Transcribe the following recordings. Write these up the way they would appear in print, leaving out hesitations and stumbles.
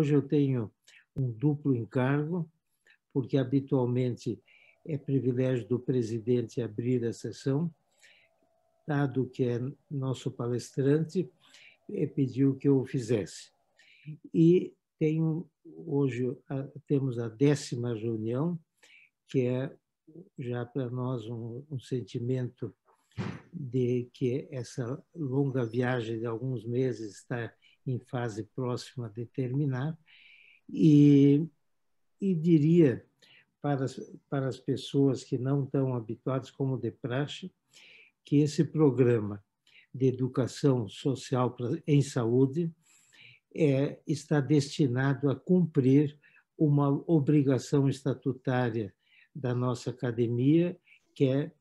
hoje eu tenho um duplo encargo, porque habitualmente é privilégio do presidente abrir a sessão, dado que é nosso palestrante, pediu que eu o fizesse. E hoje temos a 10ª reunião, que é já para nós um sentimento de que essa longa viagem de alguns meses está em fase próxima de terminar, e diria para as pessoas que não estão habituadas, como de praxe, que esse programa de educação social em saúde está destinado a cumprir uma obrigação estatutária da nossa academia, que é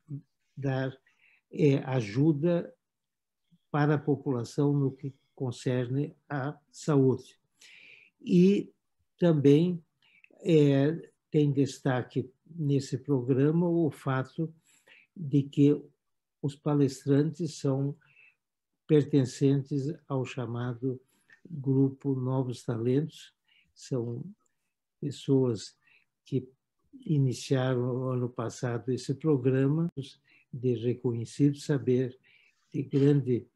dar ajuda para a população no que concerne à saúde. E também tem destaque nesse programa o fato de que os palestrantes são pertencentes ao chamado Grupo Novos Talentos, são pessoas que iniciaram no ano passado esse programa de reconhecido saber, de grande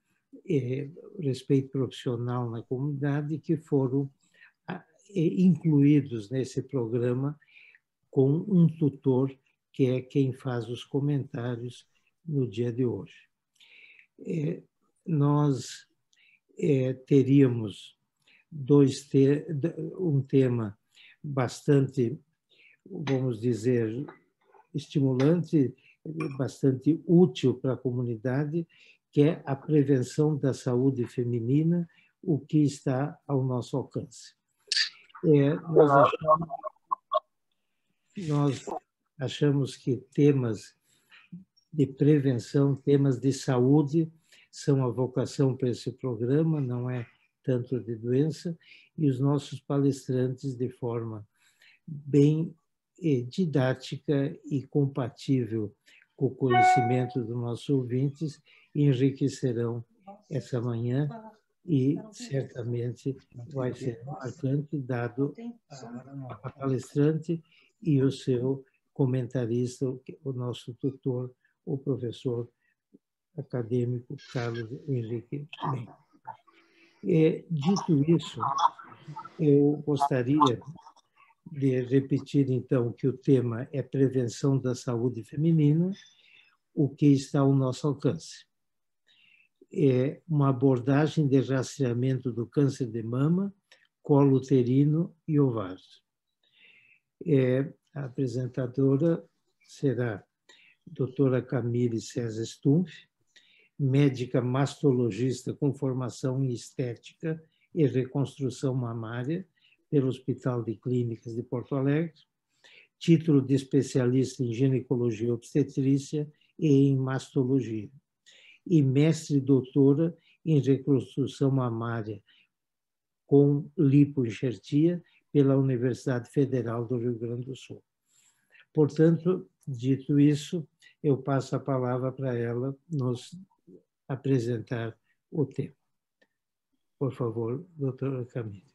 respeito profissional na comunidade, que foram incluídos nesse programa com um tutor que é quem faz os comentários no dia de hoje. Nós teríamos um tema bastante, vamos dizer, estimulante, bastante útil para a comunidade, que é a prevenção da saúde feminina, o que está ao nosso alcance. Nós achamos que temas de prevenção, temas de saúde, são a vocação para esse programa, não é tanto de doença, e os nossos palestrantes, de forma bem didática e compatível com o conhecimento dos nossos ouvintes, enriquecerão essa manhã e certamente vai ser marcante, dado a palestrante e o seu comentarista, o nosso tutor, o professor acadêmico Carlos Henrique Menck. Dito isso, eu gostaria de repetir, então, que o tema é prevenção da saúde feminina, o que está ao nosso alcance. É uma abordagem de rastreamento do câncer de mama, colo uterino e ovários. A apresentadora será a doutora Camille César Stumpf, médica mastologista com formação em estética e reconstrução mamária pelo Hospital de Clínicas de Porto Alegre, título de especialista em ginecologia e obstetrícia e em mastologia, e mestre e doutora em reconstrução mamária com lipoenxertia pela Universidade Federal do Rio Grande do Sul. Portanto, dito isso, eu passo a palavra para ela nos apresentar o tema. Por favor, doutora Camille.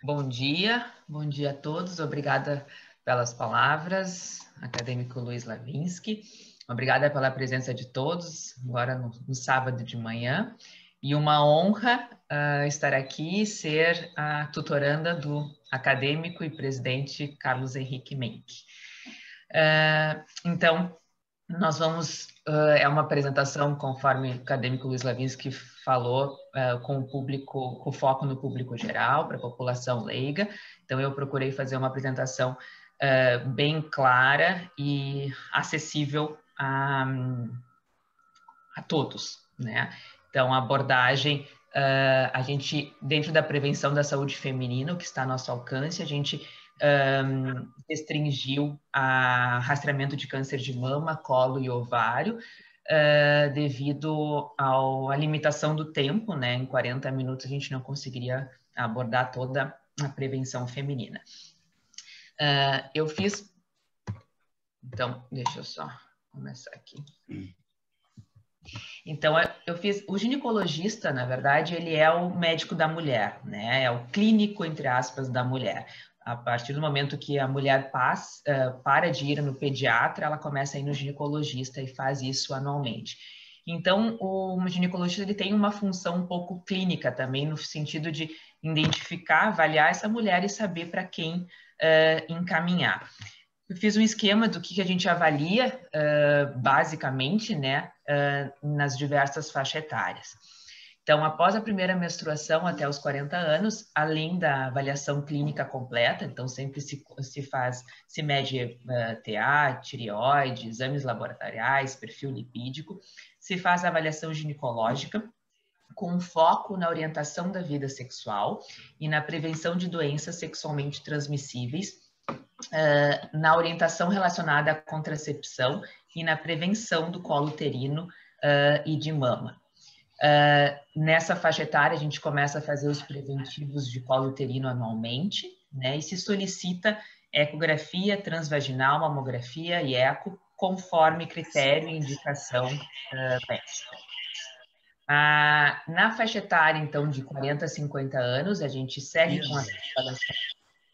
Bom dia a todos. Obrigada pelas palavras, acadêmico Luiz Levinsky. Obrigada pela presença de todos, agora no sábado de manhã. E uma honra estar aqui e ser a tutoranda do acadêmico e presidente Carlos Henrique Menck. Então, nós vamos... é uma apresentação, conforme o acadêmico Luiz Levinsky falou, com o público, com foco no público geral, para a população leiga. Então, eu procurei fazer uma apresentação bem clara e acessível a todos, né? Então, a abordagem, a gente, dentro da prevenção da saúde feminina, o que está ao nosso alcance, a gente restringiu a rastreamento de câncer de mama, colo e ovário, devido à limitação do tempo, né? Em 40 minutos a gente não conseguiria abordar toda a prevenção feminina. Eu fiz... Então, deixa eu só começar aqui. Então, eu fiz... O ginecologista, na verdade, ele é o médico da mulher, né? É o clínico, entre aspas, da mulher. A partir do momento que a mulher para de ir no pediatra, ela começa a ir no ginecologista e faz isso anualmente. Então, o ginecologista ele tem uma função um pouco clínica também, no sentido de identificar, avaliar essa mulher e saber para quem encaminhar. Eu fiz um esquema do que a gente avalia, basicamente, né, nas diversas faixas etárias. Então, após a primeira menstruação até os 40 anos, além da avaliação clínica completa, então sempre se mede TA, tireoide, exames laboratoriais, perfil lipídico, se faz a avaliação ginecológica, com foco na orientação da vida sexual e na prevenção de doenças sexualmente transmissíveis, na orientação relacionada à contracepção e na prevenção do colo uterino e de mama. Nessa faixa etária, a gente começa a fazer os preventivos de colo uterino anualmente, né? E se solicita ecografia transvaginal, mamografia e eco, conforme critério e indicação médica. Na faixa etária, então, de 40 a 50 anos, a gente segue com as avaliações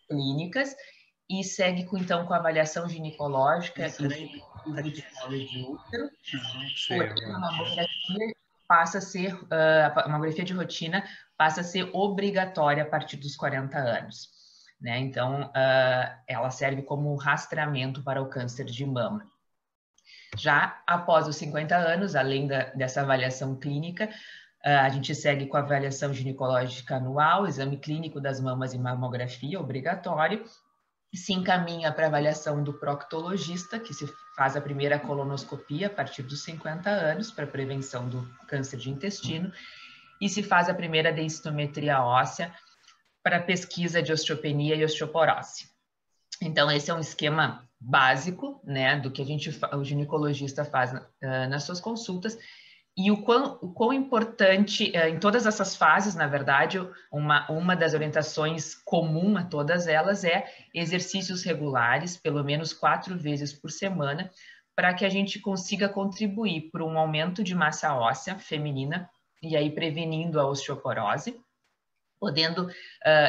clínicas e segue, então, com a avaliação ginecológica e de colo de útero. A mamografia passa a ser, a mamografia de rotina passa a ser obrigatória a partir dos 40 anos, né? Então, ela serve como rastreamento para o câncer de mama. Já após os 50 anos, além dessa avaliação clínica, a gente segue com a avaliação ginecológica anual, exame clínico das mamas e mamografia obrigatório, se encaminha para a avaliação do proctologista, que se faz a primeira colonoscopia a partir dos 50 anos para prevenção do câncer de intestino, e se faz a primeira densitometria óssea para pesquisa de osteopenia e osteoporose. Então, esse é um esquema básico, né, do que o ginecologista faz nas suas consultas, e o quão importante, em todas essas fases, na verdade, uma das orientações comum a todas elas é exercícios regulares, pelo menos 4 vezes por semana, para que a gente consiga contribuir para um aumento de massa óssea feminina, e aí prevenindo a osteoporose. Podendo,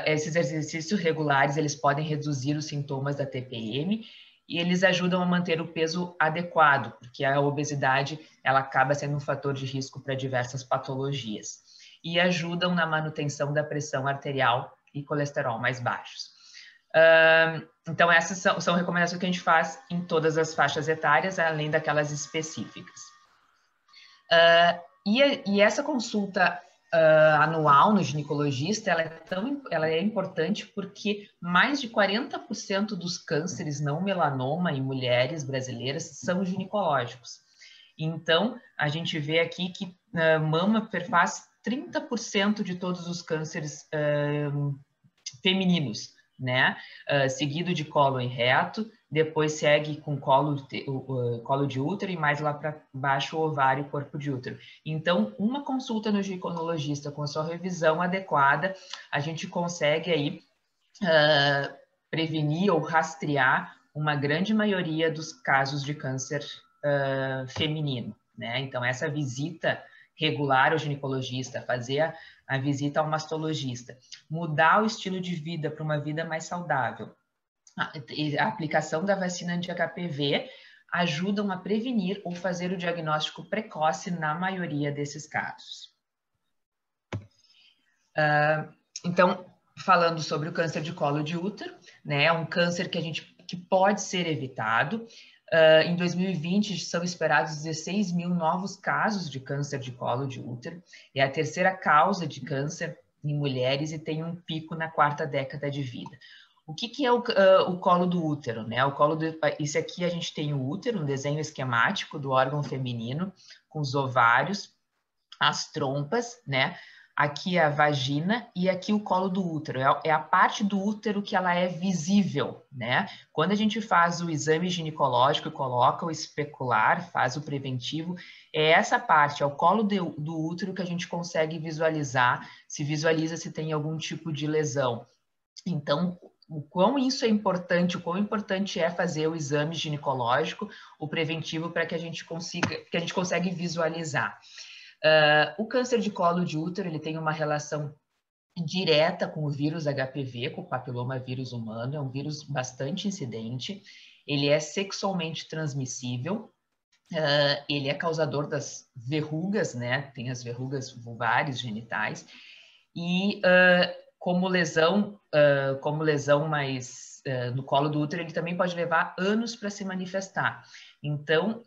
esses exercícios regulares, eles podem reduzir os sintomas da TPM e eles ajudam a manter o peso adequado, porque a obesidade, ela acaba sendo um fator de risco para diversas patologias. E ajudam na manutenção da pressão arterial e colesterol mais baixos. Então, essas são recomendações que a gente faz em todas as faixas etárias, além daquelas específicas. E essa consulta anual no ginecologista, ela é importante porque mais de 40% dos cânceres não melanoma em mulheres brasileiras são ginecológicos. Então, a gente vê aqui que mama perfaz 30% de todos os cânceres femininos, né? Seguido de colo e reto, depois segue com colo de útero e mais lá para baixo o ovário e corpo de útero. Então, uma consulta no ginecologista com a sua revisão adequada, a gente consegue aí prevenir ou rastrear uma grande maioria dos casos de câncer feminino, né? Então, essa visita regular ao ginecologista, fazer a visita ao mastologista, mudar o estilo de vida para uma vida mais saudável, a aplicação da vacina anti-HPV ajudam a prevenir ou fazer o diagnóstico precoce na maioria desses casos. Então, falando sobre o câncer de colo de útero, né, é um câncer que pode ser evitado. Em 2020, são esperados 16 mil novos casos de câncer de colo de útero. É a terceira causa de câncer em mulheres e tem um pico na 4ª década de vida. O que é o colo do útero, né? Isso aqui a gente tem o útero, um desenho esquemático do órgão feminino, com os ovários, as trompas, né? Aqui é a vagina e aqui o colo do útero. É a parte do útero que ela é visível, né? Quando a gente faz o exame ginecológico e coloca o especular, faz o preventivo, é essa parte, é o colo do útero que a gente consegue visualizar, se visualiza se tem algum tipo de lesão. Então, o quão isso é importante, o quão importante é fazer o exame ginecológico, o preventivo, para que a gente consegue visualizar. O câncer de colo de útero, ele tem uma relação direta com o vírus HPV, com o papiloma vírus humano, é um vírus bastante incidente, ele é sexualmente transmissível, ele é causador das verrugas, né? Tem as verrugas vulvares, genitais, e como lesão mais no colo do útero, ele também pode levar anos para se manifestar. Então,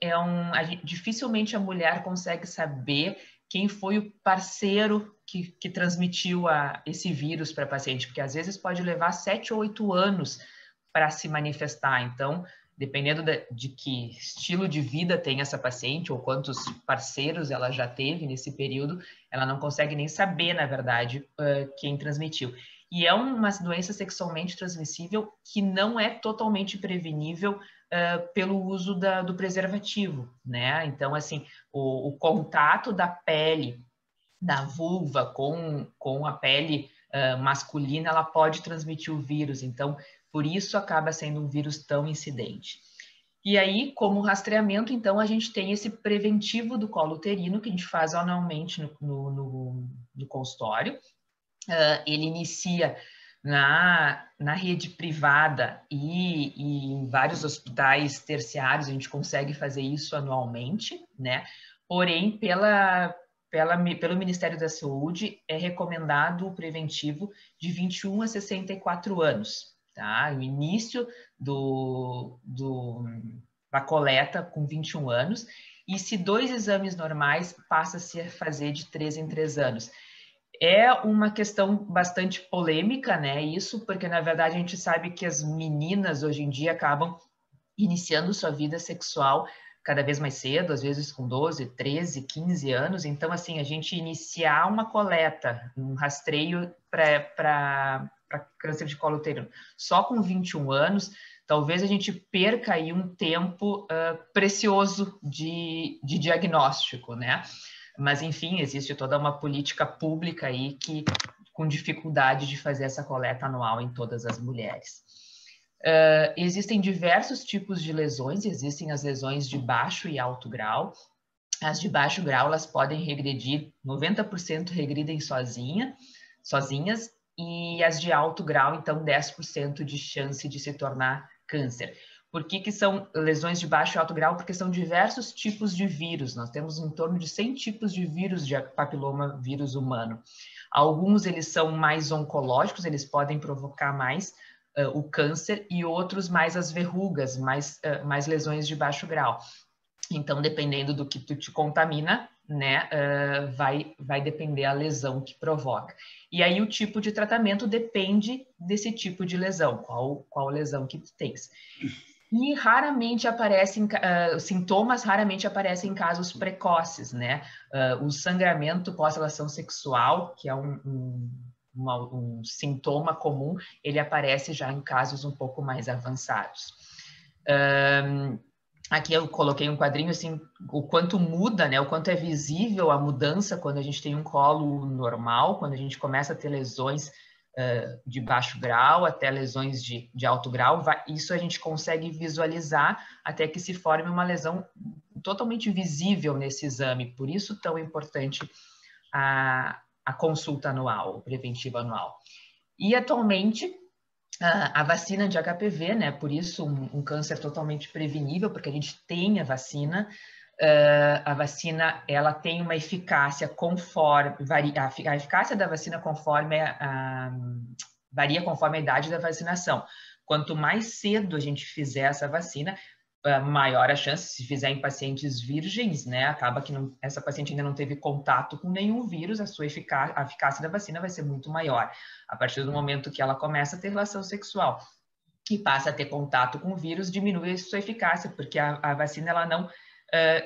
dificilmente a mulher consegue saber quem foi o parceiro que transmitiu esse vírus para a paciente, porque às vezes pode levar 7 ou 8 anos para se manifestar. Então, dependendo de que estilo de vida tem essa paciente ou quantos parceiros ela já teve nesse período, ela não consegue nem saber, na verdade, quem transmitiu. E é uma doença sexualmente transmissível que não é totalmente prevenível pelo uso do preservativo, né? Então, assim, o contato da pele, da vulva com a pele masculina, ela pode transmitir o vírus. Então, por isso acaba sendo um vírus tão incidente. E aí, como rastreamento, então, a gente tem esse preventivo do colo uterino, que a gente faz anualmente no consultório. Ele inicia na rede privada e em vários hospitais terciários, a gente consegue fazer isso anualmente, né? Porém, pelo Ministério da Saúde, é recomendado o preventivo de 21 a 64 anos, tá? O início da coleta com 21 anos, e se 2 exames normais, passa-se a fazer de 3 em 3 anos. É uma questão bastante polêmica, né? Isso porque, na verdade, a gente sabe que as meninas, hoje em dia, acabam iniciando sua vida sexual cada vez mais cedo, às vezes com 12, 13, 15 anos. Então, assim, a gente iniciar uma coleta, um rastreio para câncer de colo uterino só com 21 anos, talvez a gente perca aí um tempo precioso de diagnóstico, né? Mas, enfim, existe toda uma política pública aí com dificuldade de fazer essa coleta anual em todas as mulheres. Existem diversos tipos de lesões, existem as lesões de baixo e alto grau. As de baixo grau, elas podem regredir, 90% regridem sozinhas, e as de alto grau, então, 10% de chance de se tornar câncer. Por que são lesões de baixo e alto grau? Porque são diversos tipos de vírus. Nós temos em torno de 100 tipos de vírus de papiloma vírus humano. Alguns, eles são mais oncológicos, eles podem provocar mais o câncer, e outros mais as verrugas, mais lesões de baixo grau. Então, dependendo do que tu te contamina, né, vai depender a lesão que provoca. E aí o tipo de tratamento depende desse tipo de lesão, qual lesão que tu tens. E raramente aparecem, sintomas raramente aparecem em casos precoces, né? O sangramento pós-relação sexual, que é um sintoma comum, ele aparece já em casos um pouco mais avançados. Aqui eu coloquei um quadrinho, assim, o quanto muda, né? O quanto é visível a mudança quando a gente tem um colo normal, quando a gente começa a ter lesões de baixo grau até lesões de alto grau. Isso a gente consegue visualizar até que se forme uma lesão totalmente visível nesse exame. Por isso tão importante a consulta anual, o preventivo anual. E atualmente a vacina de HPV, né? Por isso um câncer totalmente prevenível, porque a gente tem a vacina. A vacina, ela tem uma eficácia a eficácia da vacina varia conforme a idade da vacinação. Quanto mais cedo a gente fizer essa vacina, maior a chance, se fizer em pacientes virgens, né? Acaba que essa paciente ainda não teve contato com nenhum vírus, a eficácia da vacina vai ser muito maior. A partir do momento que ela começa a ter relação sexual e passa a ter contato com o vírus, diminui a sua eficácia, porque a vacina, ela não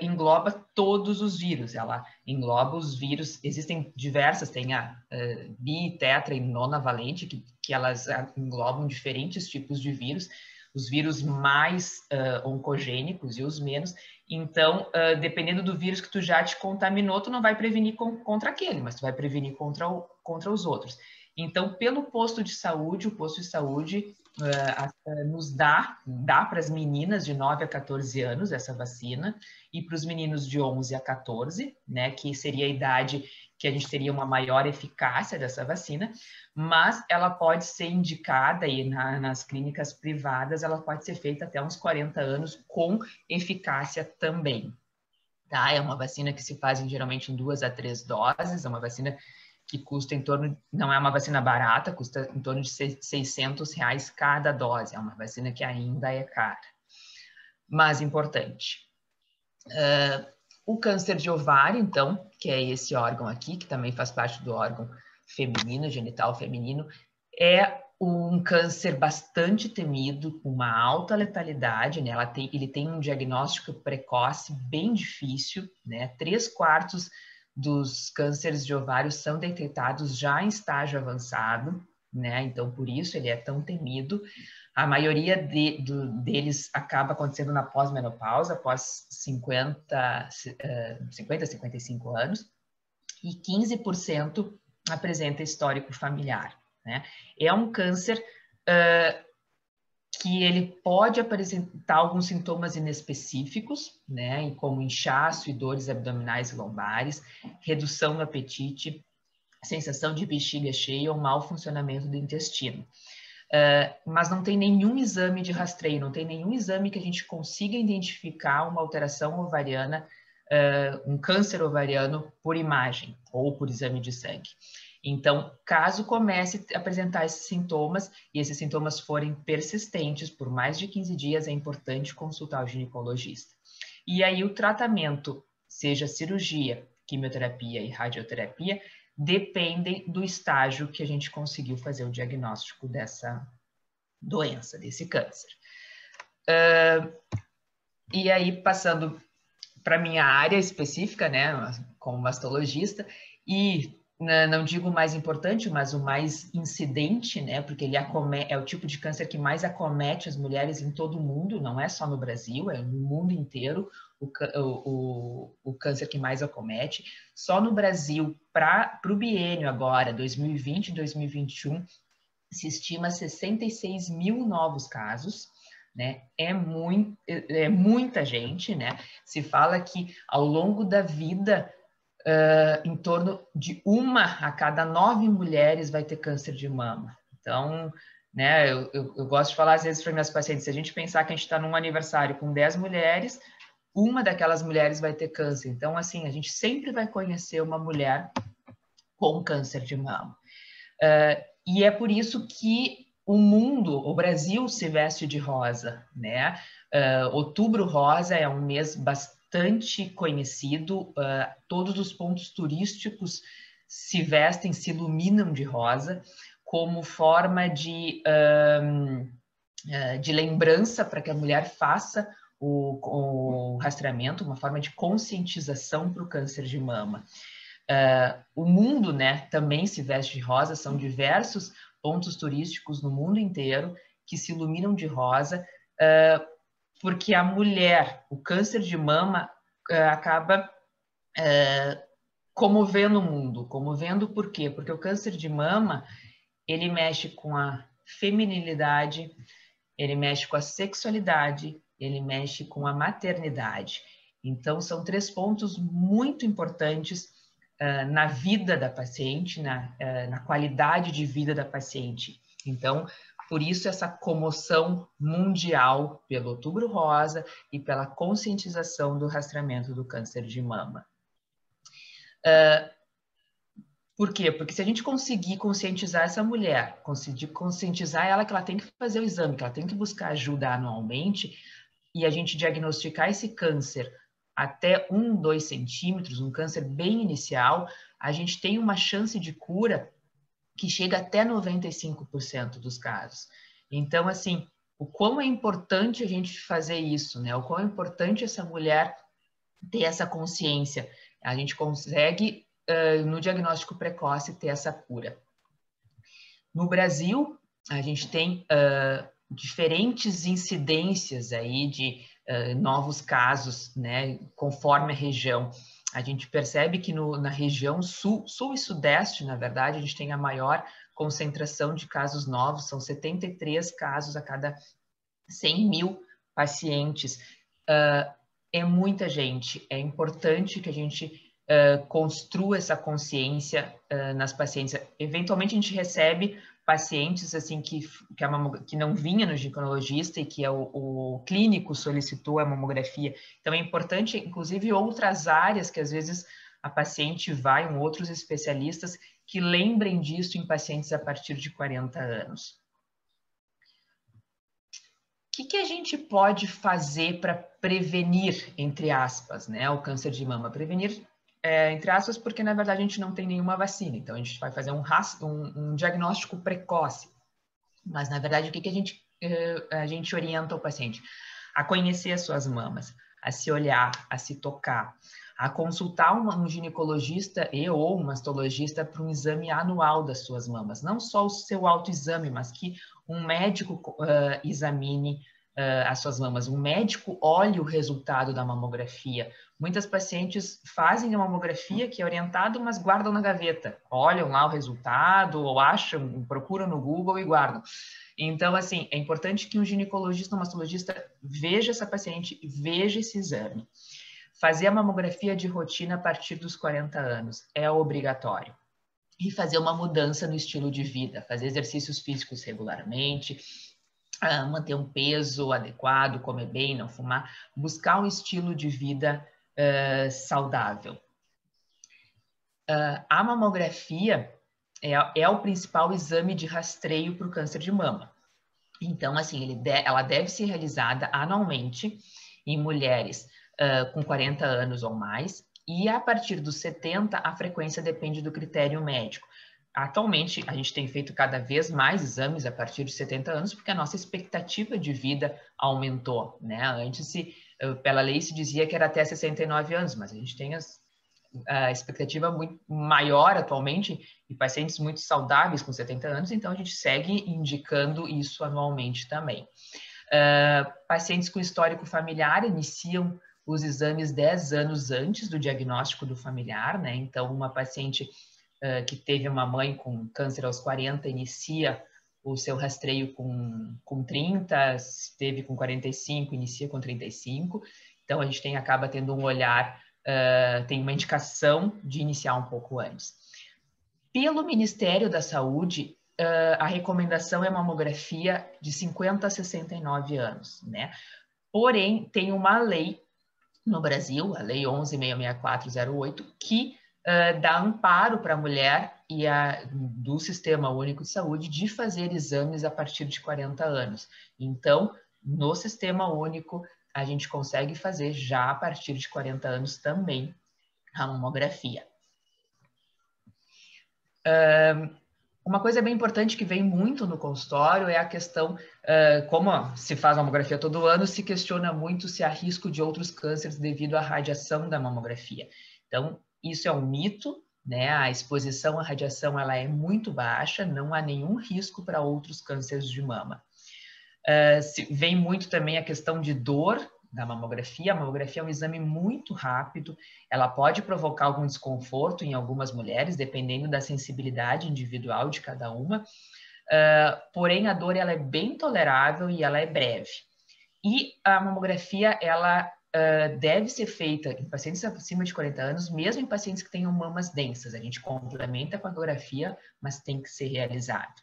engloba todos os vírus, ela engloba os vírus, existem diversas, tem a bi, tetra e nonavalente, que elas englobam diferentes tipos de vírus, os vírus mais oncogênicos e os menos. Então, dependendo do vírus que tu já te contaminou, tu não vai prevenir contra aquele, mas tu vai prevenir contra os outros. Então, pelo posto de saúde, o posto de saúde nos dá para as meninas de 9 a 14 anos essa vacina, e para os meninos de 11 a 14, né, que seria a idade que a gente teria uma maior eficácia dessa vacina, mas ela pode ser indicada e nas clínicas privadas, ela pode ser feita até uns 40 anos com eficácia também. Tá? É uma vacina que se faz geralmente em 2 a 3 doses, é uma vacina que custa em torno, não é uma vacina barata, custa em torno de R$600 cada dose, é uma vacina que ainda é cara, mas importante. O câncer de ovário, então, que é esse órgão aqui, que também faz parte do órgão feminino, genital feminino, é um câncer bastante temido, com uma alta letalidade, né? Ele tem um diagnóstico precoce bem difícil, né? 3/4 dos cânceres de ovário são detectados já em estágio avançado, né? Então, por isso ele é tão temido. A maioria deles acaba acontecendo na pós-menopausa, após 50, 55 anos, e 15% apresenta histórico familiar, né? É um câncer que ele pode apresentar alguns sintomas inespecíficos, né, como inchaço e dores abdominais e lombares, redução no apetite, sensação de bexiga cheia ou mau funcionamento do intestino. Mas não tem nenhum exame de rastreio, não tem nenhum exame que a gente consiga identificar uma alteração ovariana, um câncer ovariano por imagem ou por exame de sangue. Então, caso comece a apresentar esses sintomas e esses sintomas forem persistentes por mais de 15 dias, é importante consultar o ginecologista. E aí o tratamento, seja cirurgia, quimioterapia e radioterapia, dependem do estágio que a gente conseguiu fazer o diagnóstico dessa doença, desse câncer. E aí, passando para a minha área específica, né, como mastologista, e não digo o mais importante, mas o mais incidente, né, porque ele é o tipo de câncer que mais acomete as mulheres em todo o mundo, não é só no Brasil, é no mundo inteiro o câncer que mais acomete. Só no Brasil, para o biênio agora, 2020 e 2021, se estima 66 mil novos casos, né? É muita gente, né? Se fala que ao longo da vida, em torno de 1 a cada 9 mulheres vai ter câncer de mama. Então, né, eu gosto de falar às vezes para minhas pacientes, se a gente pensar que a gente está num aniversário com 10 mulheres, 1 daquelas mulheres vai ter câncer. Então, assim, a gente sempre vai conhecer uma mulher com câncer de mama. E é por isso que o Brasil se veste de rosa, né? Outubro Rosa é um mês bastante conhecido, todos os pontos turísticos se vestem, se iluminam de rosa, como forma de lembrança para que a mulher faça o rastreamento, uma forma de conscientização para o câncer de mama. O mundo, né, também se veste de rosa, são diversos pontos turísticos no mundo inteiro que se iluminam de rosa, porque a mulher, o câncer de mama acaba comovendo o mundo. Comovendo por quê? Porque o câncer de mama, ele mexe com a feminilidade, ele mexe com a sexualidade, ele mexe com a maternidade. Então, são 3 pontos muito importantes na vida da paciente, na qualidade de vida da paciente. Então, por isso essa comoção mundial pelo Outubro Rosa e pela conscientização do rastreamento do câncer de mama. Por quê? Porque se a gente conseguir conscientizar essa mulher, conseguir conscientizar ela que ela tem que fazer o exame, que ela tem que buscar ajuda anualmente, e a gente diagnosticar esse câncer até 1, 2 centímetros, um câncer bem inicial, a gente tem uma chance de cura que chega até 95% dos casos. Então, assim, o quão é importante a gente fazer isso, né? O quão é importante essa mulher ter essa consciência. A gente consegue, no diagnóstico precoce, ter essa cura. No Brasil, a gente tem diferentes incidências aí de novos casos, né, conforme a região. A gente percebe que na região sul e sudeste, na verdade, a gente tem a maior concentração de casos novos, são 73 casos a cada 100 mil pacientes. É muita gente, é importante que a gente construa essa consciência nas pacientes. Eventualmente, a gente recebe pacientes assim que não vinha no ginecologista e que o clínico solicitou a mamografia. Então, é importante, inclusive, outras áreas que às vezes a paciente vai, outros especialistas, que lembrem disso em pacientes a partir de 40 anos. O que a gente pode fazer para prevenir, entre aspas, né, o câncer de mama? Prevenir, entre aspas, porque na verdade a gente não tem nenhuma vacina, então a gente vai fazer um diagnóstico precoce. Mas na verdade o que a gente orienta o paciente? A conhecer as suas mamas, a se olhar, a se tocar, a consultar um ginecologista ou um mastologista para um exame anual das suas mamas. Não só o seu autoexame, mas que um médico examine as suas mamas. Um médico olhe o resultado da mamografia. Muitas pacientes fazem a mamografia, que é orientado, mas guardam na gaveta. Olham lá o resultado, ou acham, procuram no Google e guardam. Então, assim, é importante que um ginecologista ou mastologista veja essa paciente, veja esse exame. Fazer a mamografia de rotina a partir dos 40 anos é obrigatório. E fazer uma mudança no estilo de vida, fazer exercícios físicos regularmente, manter um peso adequado, comer bem, não fumar, buscar um estilo de vida saudável. A mamografia é o principal exame de rastreio para o câncer de mama. Então, assim, ela deve ser realizada anualmente em mulheres com 40 anos ou mais, e a partir dos 70, a frequência depende do critério médico. Atualmente, a gente tem feito cada vez mais exames a partir de 70 anos, porque a nossa expectativa de vida aumentou, né? Antes, pela lei, se dizia que era até 69 anos, mas a gente tem a expectativa muito maior atualmente e pacientes muito saudáveis com 70 anos, então a gente segue indicando isso anualmente também. Pacientes com histórico familiar iniciam os exames 10 anos antes do diagnóstico do familiar, né? Então, uma paciente que teve uma mãe com câncer aos 40 inicia o seu rastreio com 30, teve com 45, inicia com 35. Então, a gente acaba tendo um olhar, tem uma indicação de iniciar um pouco antes. Pelo Ministério da Saúde, a recomendação é mamografia de 50 a 69 anos, né? Porém, tem uma lei no Brasil, a Lei 11.664/08, que dá amparo para a mulher e do Sistema Único de Saúde de fazer exames a partir de 40 anos. Então, no Sistema Único, a gente consegue fazer já a partir de 40 anos também a mamografia. Uma coisa bem importante que vem muito no consultório é a questão, como se faz mamografia todo ano, se questiona muito se há risco de outros cânceres devido à radiação da mamografia. Então, isso é um mito, né? A exposição à radiação ela é muito baixa, não há nenhum risco para outros cânceres de mama. Vem muito também a questão de dor da mamografia. A mamografia é um exame muito rápido, ela pode provocar algum desconforto em algumas mulheres, dependendo da sensibilidade individual de cada uma, porém a dor ela é bem tolerável e ela é breve. E a mamografia, ela deve ser feita em pacientes acima de 40 anos, mesmo em pacientes que tenham mamas densas. A gente complementa com a ecografia, mas tem que ser realizado.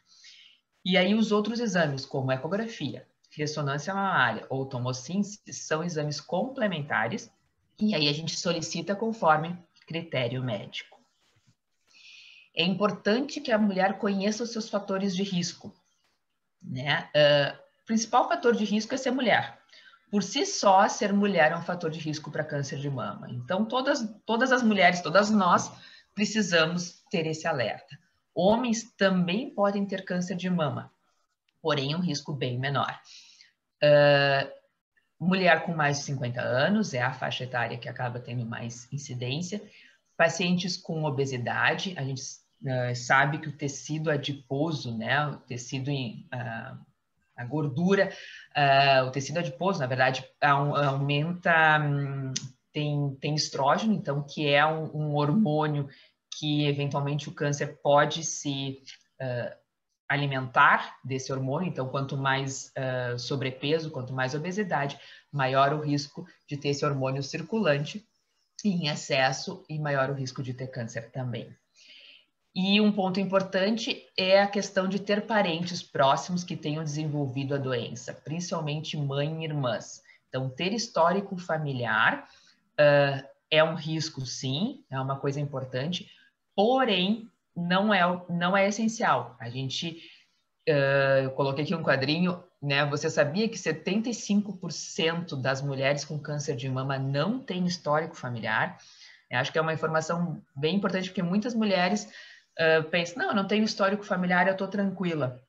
E aí os outros exames, como ecografia, ressonância mamária ou tomossíntese, são exames complementares e aí a gente solicita conforme critério médico. É importante que a mulher conheça os seus fatores de risco, né? O principal fator de risco é ser mulher. Por si só, ser mulher é um fator de risco para câncer de mama. Então, todas as mulheres, todas nós, precisamos ter esse alerta. Homens também podem ter câncer de mama, porém um risco bem menor. Mulher com mais de 50 anos é a faixa etária que acaba tendo mais incidência. Pacientes com obesidade, a gente sabe que o tecido adiposo, né, o tecido a gordura, o tecido adiposo, na verdade, aumenta tem estrógeno, então, que é um hormônio que, eventualmente, o câncer pode se alimentar desse hormônio. Então, quanto mais sobrepeso, quanto mais obesidade, maior o risco de ter esse hormônio circulante em excesso e maior o risco de ter câncer também. E um ponto importante é a questão de ter parentes próximos que tenham desenvolvido a doença, principalmente mãe e irmãs. Então, ter histórico familiar é um risco, sim, é uma coisa importante, porém, não é essencial. A gente, eu coloquei aqui um quadrinho, né? Você sabia que 75% das mulheres com câncer de mama não têm histórico familiar? Eu acho que é uma informação bem importante, porque muitas mulheres pensam, não, eu não tenho histórico familiar, eu estou tranquila.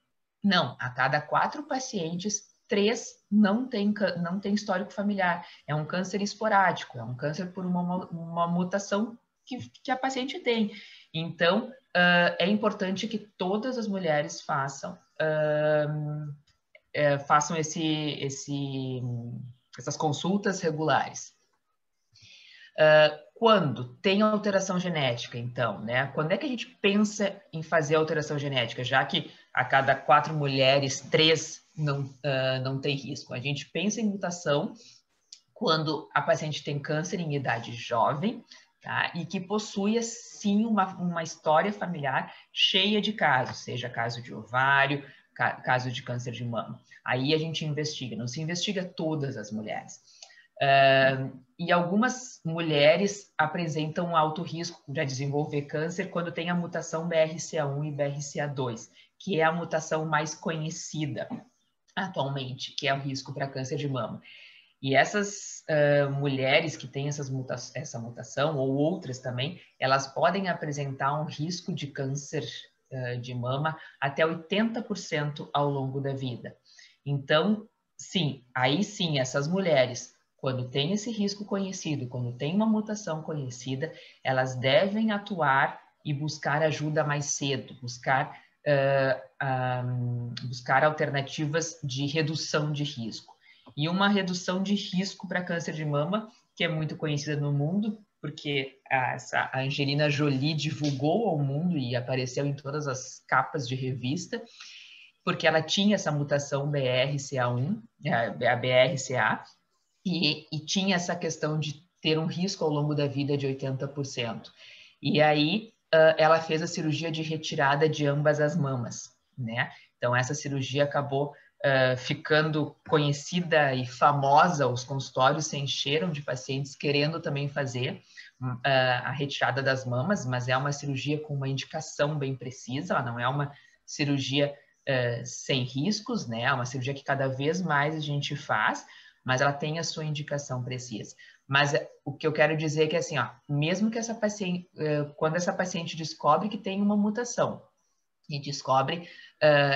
Não, a cada 4 pacientes, 3 não tem histórico familiar. É um câncer esporádico, é um câncer por uma mutação que a paciente tem. Então, é importante que todas as mulheres façam essas consultas regulares. Quando tem alteração genética, então, né? Quando é que a gente pensa em fazer alteração genética, já que a cada 4 mulheres, 3 não tem risco? A gente pensa em mutação quando a paciente tem câncer em idade jovem, tá? E que possui, sim, uma história familiar cheia de casos, seja caso de ovário, caso de câncer de mama. Aí a gente investiga, não se investiga todas as mulheres. E algumas mulheres apresentam alto risco de desenvolver câncer quando tem a mutação BRCA1 e BRCA2, que é a mutação mais conhecida atualmente, que é o risco para câncer de mama. E essas mulheres que têm essa mutação, ou outras também, elas podem apresentar um risco de câncer de mama até 80% ao longo da vida. Então, sim, aí sim, essas mulheres, quando tem esse risco conhecido, quando tem uma mutação conhecida, elas devem atuar e buscar ajuda mais cedo, buscar alternativas de redução de risco. E uma redução de risco para câncer de mama, que é muito conhecida no mundo, porque a Angelina Jolie divulgou ao mundo e apareceu em todas as capas de revista, porque ela tinha essa mutação BRCA1, a BRCA, e tinha essa questão de ter um risco ao longo da vida de 80%. E aí ela fez a cirurgia de retirada de ambas as mamas, né? Então essa cirurgia acabou ficando conhecida e famosa, os consultórios se encheram de pacientes querendo também fazer a retirada das mamas, mas é uma cirurgia com uma indicação bem precisa, ela não é uma cirurgia sem riscos, né? É uma cirurgia que cada vez mais a gente faz, mas ela tem a sua indicação precisa. Mas o que eu quero dizer é que, assim, ó, mesmo que essa paciente, quando essa paciente descobre que tem uma mutação e descobre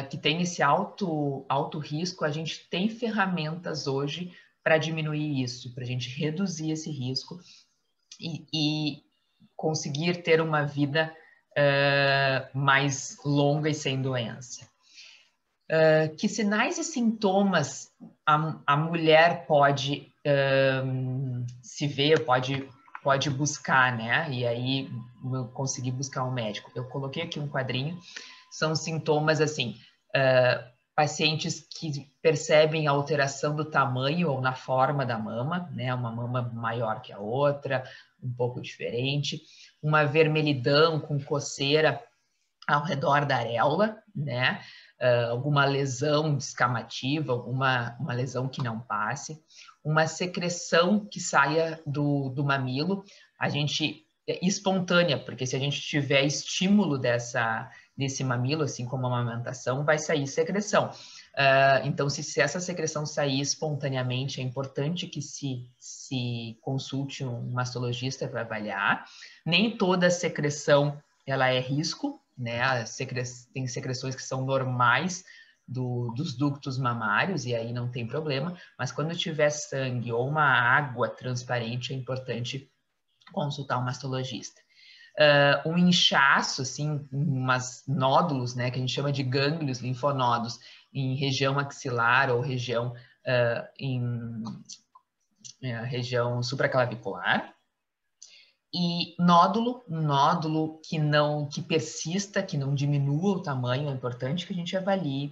que tem esse alto risco, a gente tem ferramentas hoje para diminuir isso, para a gente reduzir esse risco e conseguir ter uma vida mais longa e sem doença. Que sinais e sintomas a mulher pode se ver, pode buscar, né? E aí conseguir buscar um médico. Eu coloquei aqui um quadrinho, são sintomas assim, pacientes que percebem a alteração do tamanho ou na forma da mama, né? Uma mama maior que a outra, um pouco diferente, uma vermelhidão com coceira ao redor da areola, né? Alguma lesão descamativa, uma lesão que não passe, uma secreção que saia do mamilo, a gente espontânea, porque se a gente tiver estímulo desse mamilo, assim como a amamentação, vai sair secreção. Então, se essa secreção sair espontaneamente, é importante que se consulte um mastologista para avaliar. Nem toda secreção ela é risco, né? Tem secreções que são normais dos ductos mamários e aí não tem problema, mas quando tiver sangue ou uma água transparente é importante consultar um mastologista. Um inchaço, assim, umas nódulos, né, que a gente chama de gânglios, linfonodos, em região axilar ou região a região supraclavicular. E nódulo, um nódulo que persista, que não diminua o tamanho, é importante que a gente avalie.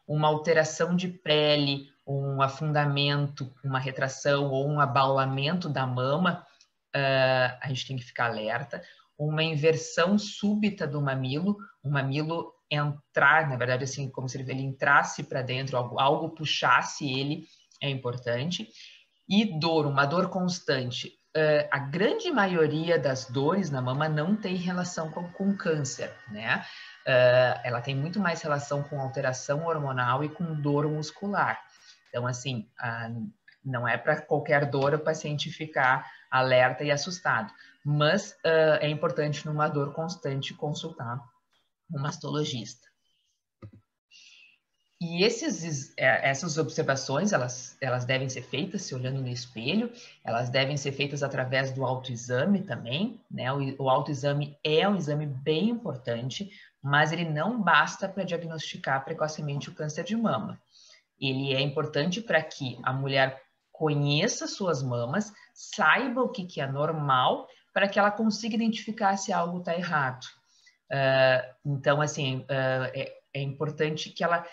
Uma alteração de pele, um afundamento, uma retração ou um abaulamento da mama, a gente tem que ficar alerta. Uma inversão súbita do mamilo, o mamilo entrar, na verdade, assim, como se ele entrasse para dentro, algo puxasse ele, é importante. E dor, uma dor constante. A grande maioria das dores na mama não tem relação com câncer, né? Ela tem muito mais relação com alteração hormonal e com dor muscular. Então, assim, não é para qualquer dor o paciente ficar alerta e assustado, mas é importante, numa dor constante, consultar um mastologista. E essas observações, elas devem ser feitas se olhando no espelho, elas devem ser feitas através do autoexame também, né? O autoexame é um exame bem importante, mas ele não basta para diagnosticar precocemente o câncer de mama. Ele é importante para que a mulher conheça suas mamas, saiba o que é normal, para que ela consiga identificar se algo está errado. Então, assim, é importante que ela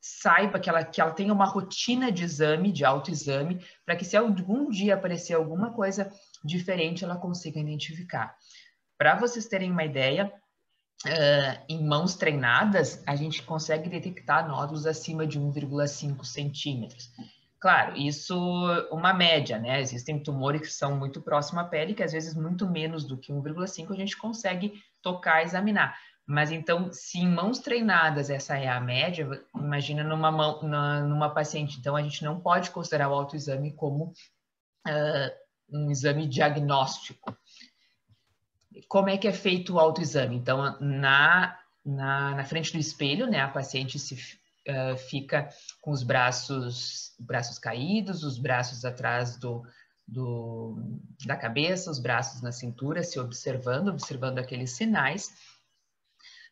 saiba, que ela tenha uma rotina de exame, de autoexame, para que se algum dia aparecer alguma coisa diferente, ela consiga identificar. Para vocês terem uma ideia, em mãos treinadas, a gente consegue detectar nódulos acima de 1,5 centímetros. Claro, isso uma média, né? Existem tumores que são muito próximos à pele, que às vezes muito menos do que 1,5 a gente consegue tocar e examinar. Mas então, se em mãos treinadas essa é a média, imagina numa paciente. Então, a gente não pode considerar o autoexame como um exame diagnóstico. Como é que é feito o autoexame? Então, na frente do espelho, né, a paciente fica com os braços caídos, os braços atrás da cabeça, os braços na cintura, se observando aqueles sinais.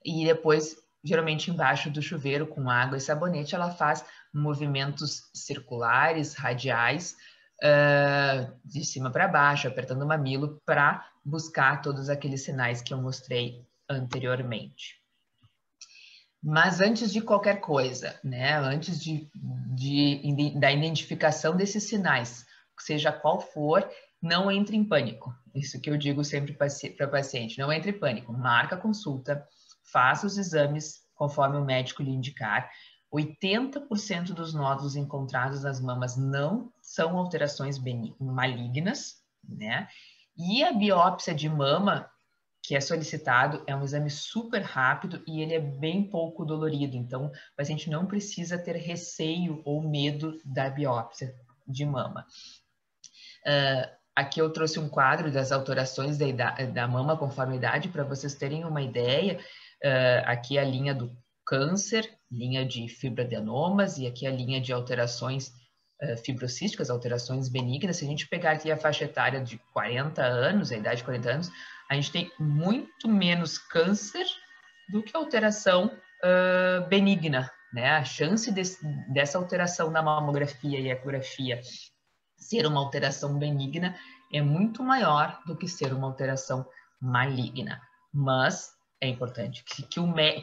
E depois, geralmente embaixo do chuveiro, com água e sabonete, ela faz movimentos circulares, radiais, de cima para baixo, apertando o mamilo, para buscar todos aqueles sinais que eu mostrei anteriormente. Mas antes de qualquer coisa, né, antes da identificação desses sinais, seja qual for, não entre em pânico. Isso que eu digo sempre para o paciente, não entre em pânico, marca a consulta, faça os exames conforme o médico lhe indicar. 80% dos nódulos encontrados nas mamas não são alterações malignas, né? E a biópsia de mama, que é solicitado, é um exame super rápido e ele é bem pouco dolorido. Então, o paciente não precisa ter receio ou medo da biópsia de mama. Aqui eu trouxe um quadro das alterações da mama conforme a idade, para vocês terem uma ideia. Aqui a linha do câncer, linha de fibroadenomas, e aqui a linha de alterações fibrocísticas, alterações benignas. Se a gente pegar aqui a faixa etária de 40 anos, a idade de 40 anos, a gente tem muito menos câncer do que alteração benigna, né? A chance dessa alteração na mamografia e ecografia ser uma alteração benigna é muito maior do que ser uma alteração maligna. Mas é importante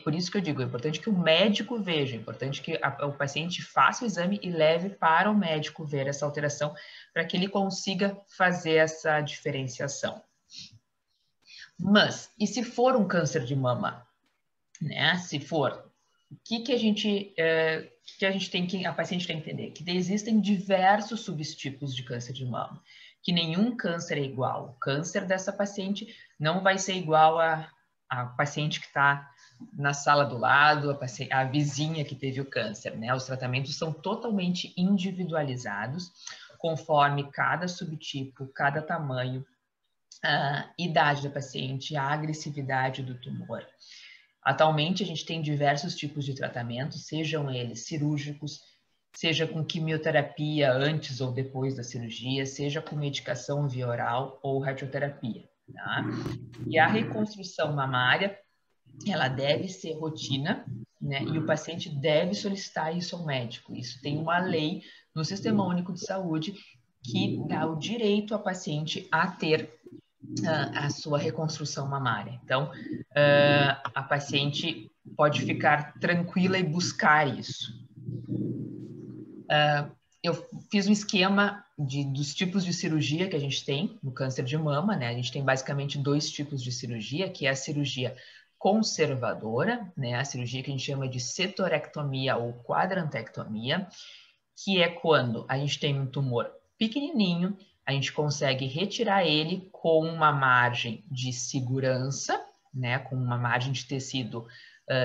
por isso que eu digo, é importante que o médico veja, é importante que o paciente faça o exame e leve para o médico ver essa alteração, para que ele consiga fazer essa diferenciação. Mas, e se for um câncer de mama, né? Se for, o que a gente a paciente tem que entender? Que existem diversos subtipos de câncer de mama, que nenhum câncer é igual. O câncer dessa paciente não vai ser igual a paciente que está na sala do lado, a vizinha que teve o câncer, né? Os tratamentos são totalmente individualizados, conforme cada subtipo, cada tamanho, a idade da paciente, a agressividade do tumor. Atualmente, a gente tem diversos tipos de tratamento, sejam eles cirúrgicos, seja com quimioterapia antes ou depois da cirurgia, seja com medicação via oral ou radioterapia. Tá? E a reconstrução mamária, ela deve ser rotina, né? E o paciente deve solicitar isso ao médico. Isso tem uma lei no Sistema Único de Saúde que dá o direito à paciente a ter a sua reconstrução mamária. Então, a paciente pode ficar tranquila e buscar isso. Eu fiz um esquema dos tipos de cirurgia que a gente tem no câncer de mama, né? A gente tem basicamente 2 tipos de cirurgia, que é a cirurgia conservadora, né? A cirurgia que a gente chama de setorectomia ou quadrantectomia, que é quando a gente tem um tumor pequenininho, a gente consegue retirar ele com uma margem de segurança, né? Com uma margem de tecido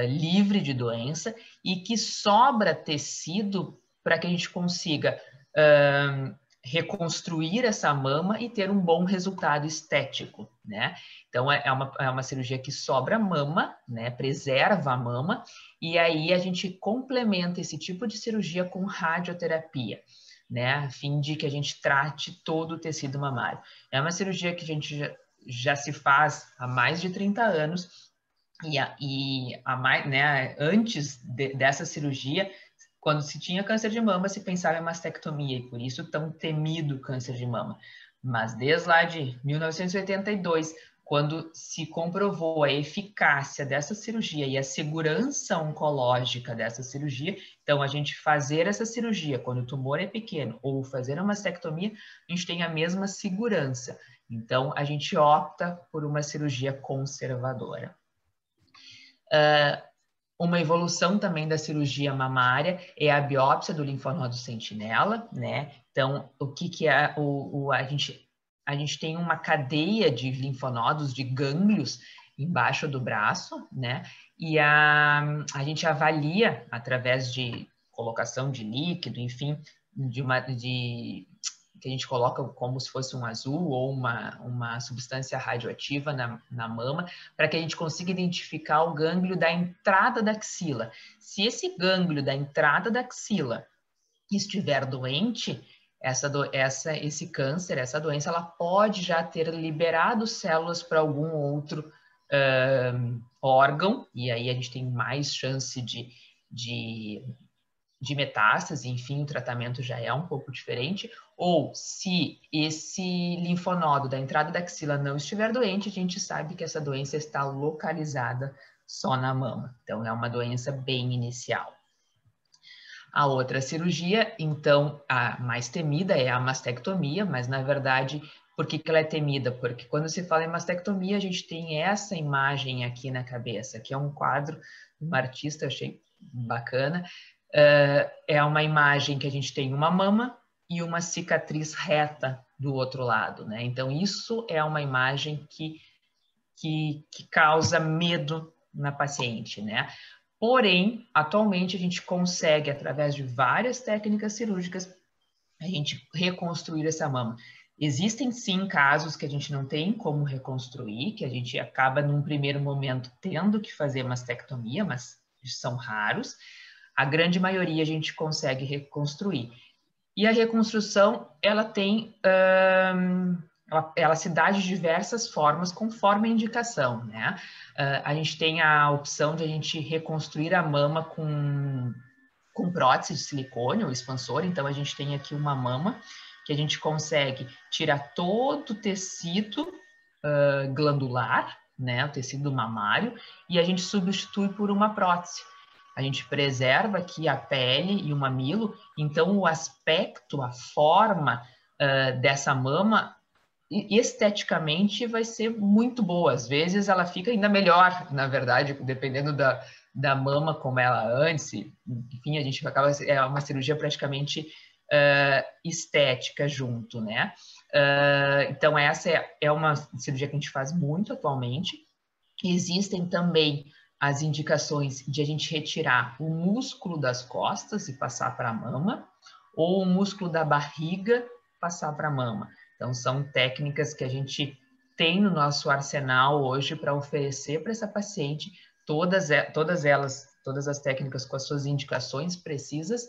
livre de doença, e que sobra tecido para que a gente consiga reconstruir essa mama e ter um bom resultado estético, né? Então, é uma cirurgia que sobra mama, né? Preserva a mama, e aí a gente complementa esse tipo de cirurgia com radioterapia, né? A fim de que a gente trate todo o tecido mamário. É uma cirurgia que a gente já se faz há mais de 30 anos, né, antes dessa cirurgia, quando se tinha câncer de mama, se pensava em mastectomia, e por isso tão temido câncer de mama. Mas desde lá de 1982, quando se comprovou a eficácia dessa cirurgia e a segurança oncológica dessa cirurgia, então a gente fazer essa cirurgia quando o tumor é pequeno ou fazer uma mastectomia, a gente tem a mesma segurança. Então a gente opta por uma cirurgia conservadora. Uma evolução também da cirurgia mamária é a biópsia do linfonodo sentinela, né? Então, o que é a gente tem uma cadeia de linfonodos, de gânglios embaixo do braço, né? E a gente avalia através de colocação de líquido, enfim, que a gente coloca como se fosse um azul ou uma substância radioativa na mama, para que a gente consiga identificar o gânglio da entrada da axila. Se esse gânglio da entrada da axila estiver doente, esse câncer, essa doença, ela pode já ter liberado células para algum outro órgão, e aí a gente tem mais chance de metástase, enfim, o tratamento já é um pouco diferente, ou se esse linfonodo da entrada da axila não estiver doente, a gente sabe que essa doença está localizada só na mama. Então, é uma doença bem inicial. A outra cirurgia, então, a mais temida é a mastectomia, mas, na verdade, por que ela é temida? Porque quando se fala em mastectomia, a gente tem essa imagem aqui na cabeça, que é um quadro de uma artista, eu achei bacana. É uma imagem que a gente tem uma mama e uma cicatriz reta do outro lado, né? Então, isso é uma imagem que causa medo na paciente, né? Porém, atualmente a gente consegue, através de várias técnicas cirúrgicas, a gente reconstruir essa mama. Existem sim casos que a gente não tem como reconstruir, que a gente acaba num primeiro momento tendo que fazer mastectomia, mas são raros. A grande maioria a gente consegue reconstruir. E a reconstrução, ela tem, ela se dá de diversas formas, conforme a indicação, né? A gente tem a opção de a gente reconstruir a mama com prótese de silicone ou expansor. Então, a gente tem aqui uma mama que a gente consegue tirar todo o tecido glandular, né? O tecido mamário, e a gente substitui por uma prótese. A gente preserva aqui a pele e o mamilo, então o aspecto, a forma dessa mama, esteticamente vai ser muito boa. Às vezes ela fica ainda melhor, na verdade, dependendo da mama como ela antes. Enfim, a gente acaba, é uma cirurgia praticamente estética junto, né? Então essa é uma cirurgia que a gente faz muito atualmente. Existem também as indicações de a gente retirar o músculo das costas e passar para a mama, ou o músculo da barriga passar para a mama. Então, são técnicas que a gente tem no nosso arsenal hoje para oferecer para essa paciente, todas as técnicas com as suas indicações precisas,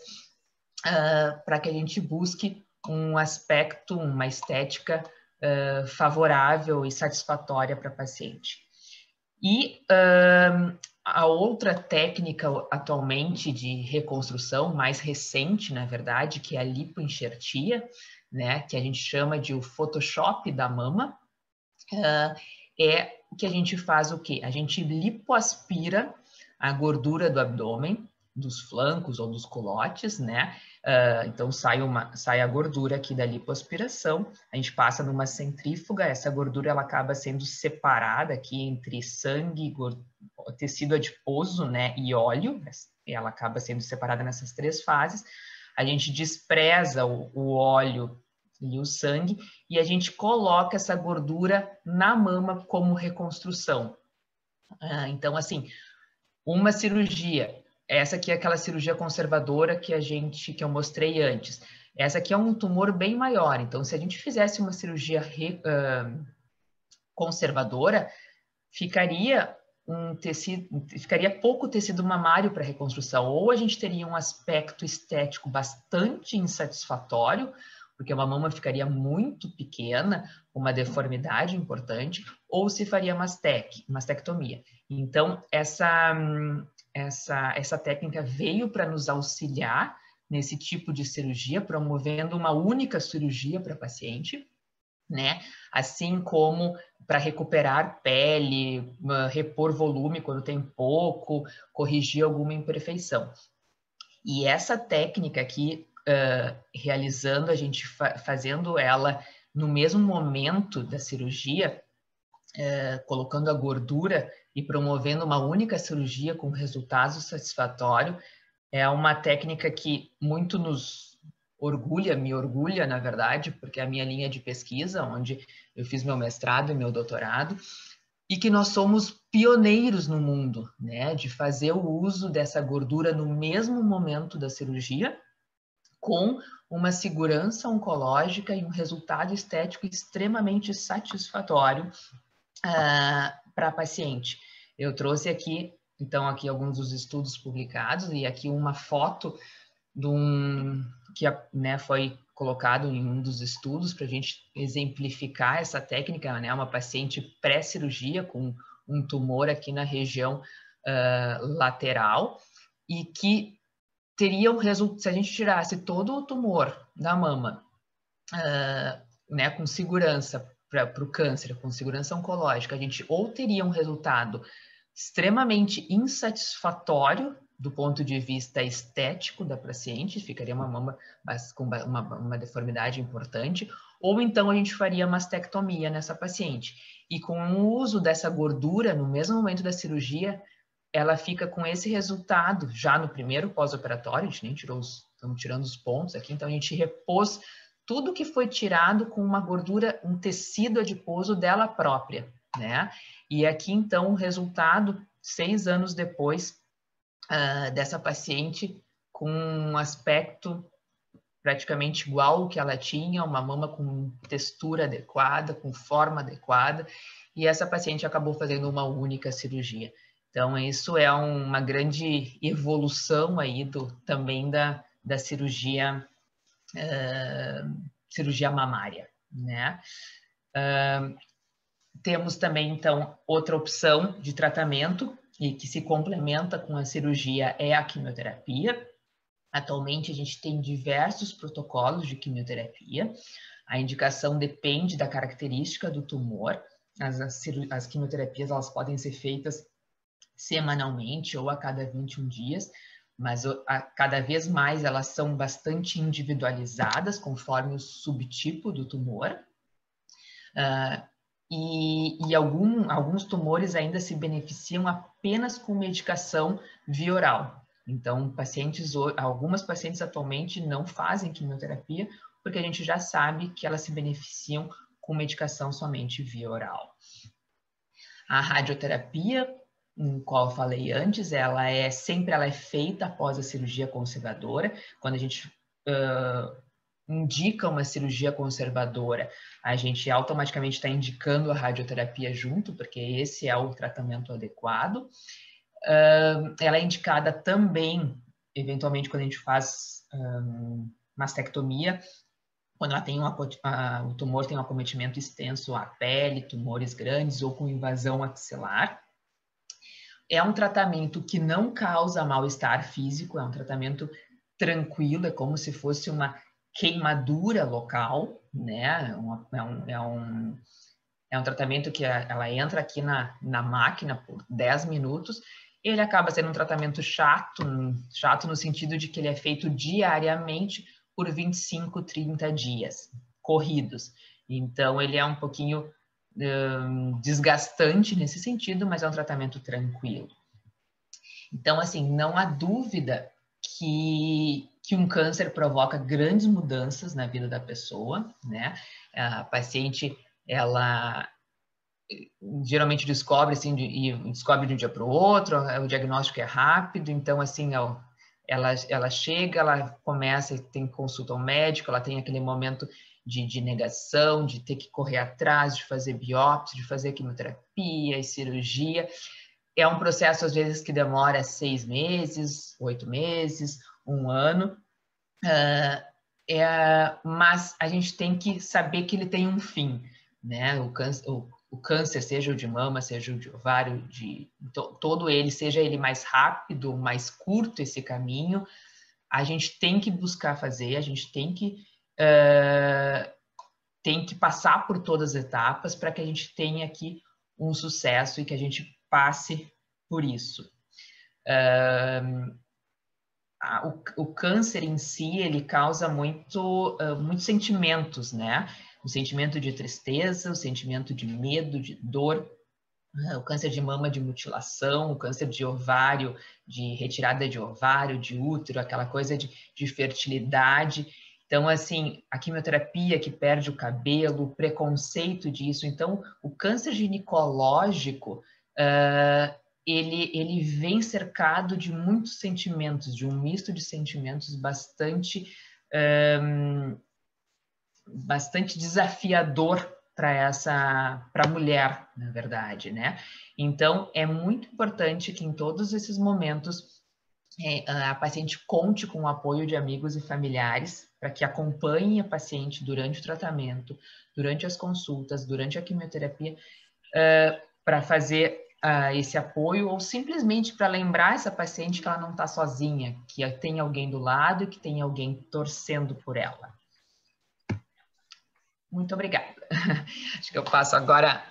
para que a gente busque um aspecto, uma estética favorável e satisfatória para a paciente. E a outra técnica atualmente de reconstrução, mais recente, na verdade, que é a lipoenxertia, né, que a gente chama de o Photoshop da mama, é que a gente faz o quê? A gente lipoaspira a gordura do abdômen, dos flancos ou dos culotes, né? Então sai a gordura aqui da lipoaspiração, a gente passa numa centrífuga, essa gordura ela acaba sendo separada aqui entre sangue, tecido adiposo, né, e óleo, ela acaba sendo separada nessas 3 fases. A gente despreza o óleo e o sangue, e a gente coloca essa gordura na mama como reconstrução. Então, assim, uma cirurgia, essa aqui é aquela cirurgia conservadora que eu mostrei antes. Essa aqui é um tumor bem maior, então se a gente fizesse uma cirurgia conservadora, ficaria pouco tecido mamário para reconstrução, ou a gente teria um aspecto estético bastante insatisfatório, porque uma mama ficaria muito pequena, uma deformidade importante, ou se faria mastectomia. Então, essa técnica veio para nos auxiliar nesse tipo de cirurgia, promovendo uma única cirurgia para paciente, né? Assim como para recuperar pele, repor volume quando tem pouco, corrigir alguma imperfeição. E essa técnica aqui, realizando, a gente fazendo ela no mesmo momento da cirurgia, colocando a gordura e promovendo uma única cirurgia com resultado satisfatório, é uma técnica que muito me orgulha, na verdade, porque é a minha linha de pesquisa, onde eu fiz meu mestrado e meu doutorado, e que nós somos pioneiros no mundo, né, de fazer o uso dessa gordura no mesmo momento da cirurgia, com uma segurança oncológica e um resultado estético extremamente satisfatório para a paciente. Eu trouxe aqui, então, aqui alguns dos estudos publicados, e aqui uma foto que, né, foi colocado em um dos estudos para a gente exemplificar essa técnica, né? Uma paciente pré-cirurgia com um tumor aqui na região lateral, e que teria um resultado, se a gente tirasse todo o tumor da mama, né, com segurança para o câncer, com segurança oncológica, a gente ou teria um resultado extremamente insatisfatório do ponto de vista estético da paciente, ficaria uma mama com uma deformidade importante, ou então a gente faria mastectomia nessa paciente. E com o uso dessa gordura no mesmo momento da cirurgia, ela fica com esse resultado já no primeiro pós-operatório, a gente nem estamos tirando os pontos aqui, então a gente repôs tudo que foi tirado com uma gordura, um tecido adiposo dela própria, né? E aqui, então, o resultado, 6 anos depois, dessa paciente com um aspecto praticamente igual ao que ela tinha, uma mama com textura adequada, com forma adequada, e essa paciente acabou fazendo uma única cirurgia. Então, isso é uma grande evolução aí também da cirurgia, cirurgia mamária, né? Temos também, então, outra opção de tratamento e que se complementa com a cirurgia é a quimioterapia. Atualmente, a gente tem diversos protocolos de quimioterapia. A indicação depende da característica do tumor. As quimioterapias elas podem ser feitas semanalmente ou a cada 21 dias, mas cada vez mais elas são bastante individualizadas conforme o subtipo do tumor. E alguns tumores ainda se beneficiam apenas com medicação via oral. Então, algumas pacientes atualmente não fazem quimioterapia, porque a gente já sabe que elas se beneficiam com medicação somente via oral. A radioterapia, qual eu falei antes, ela é feita após a cirurgia conservadora. Quando a gente indica uma cirurgia conservadora, a gente automaticamente está indicando a radioterapia junto, porque esse é o tratamento adequado. Ela é indicada também, eventualmente, quando a gente faz mastectomia, quando ela tem o tumor tem um acometimento extenso à pele, tumores grandes ou com invasão axilar. É um tratamento que não causa mal-estar físico, é um tratamento tranquilo, é como se fosse uma queimadura local, né? É um tratamento que ela entra aqui na máquina por 10 minutos. Ele acaba sendo um tratamento chato no sentido de que ele é feito diariamente por 25, 30 dias corridos. Então, ele é um pouquinho desgastante nesse sentido, mas é um tratamento tranquilo. Então, assim, não há dúvida que um câncer provoca grandes mudanças na vida da pessoa, né? A paciente, ela geralmente descobre, assim, descobre de um dia para o outro, o diagnóstico é rápido, então, assim, ela chega, ela começa, tem consulta ao médico, ela tem aquele momento de negação, de ter que correr atrás, de fazer biópsia, de fazer quimioterapia e cirurgia. É um processo, às vezes, que demora 6 meses, 8 meses, 1 ano, mas a gente tem que saber que ele tem um fim, né? O câncer, seja o de mama, seja o de ovário, todo ele, seja ele mais rápido, mais curto esse caminho, a gente tem que buscar fazer, a gente tem que passar por todas as etapas para que a gente tenha aqui um sucesso e que a gente passe por isso. O câncer em si, ele causa muitos sentimentos, né? O sentimento de tristeza, o sentimento de medo, de dor, o câncer de mama de mutilação, o câncer de ovário, de retirada de ovário, de útero, aquela coisa de fertilidade. Então, assim, a quimioterapia que perde o cabelo, o preconceito disso. Então, o câncer ginecológico, ele vem cercado de muitos sentimentos, de um misto de sentimentos bastante desafiador para a mulher, na verdade, né? Então, é muito importante que em todos esses momentos a paciente conte com o apoio de amigos e familiares para que acompanhem a paciente durante o tratamento, durante as consultas, durante a quimioterapia, para fazer esse apoio ou simplesmente para lembrar essa paciente que ela não está sozinha, que tem alguém do lado e que tem alguém torcendo por ela. Muito obrigada. Acho que eu passo agora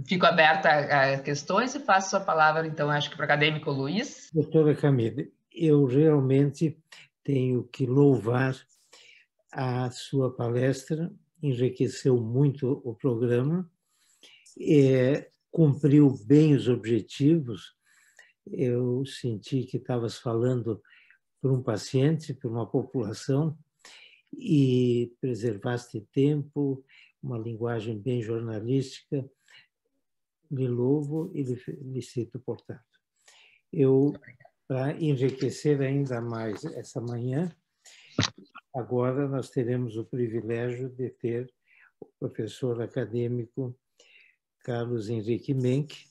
fico aberta a questões e passo a palavra, então, acho que para o acadêmico Luiz. Doutora Camille, eu realmente tenho que louvar a sua palestra, enriqueceu muito o programa, cumpriu bem os objetivos. Eu senti que estavas falando por um paciente, por uma população, e preservaste tempo, uma linguagem bem jornalística. Lhe louvo e lhe felicito, portanto. Para enriquecer ainda mais essa manhã, agora nós teremos o privilégio de ter o professor acadêmico Carlos Henrique Menck,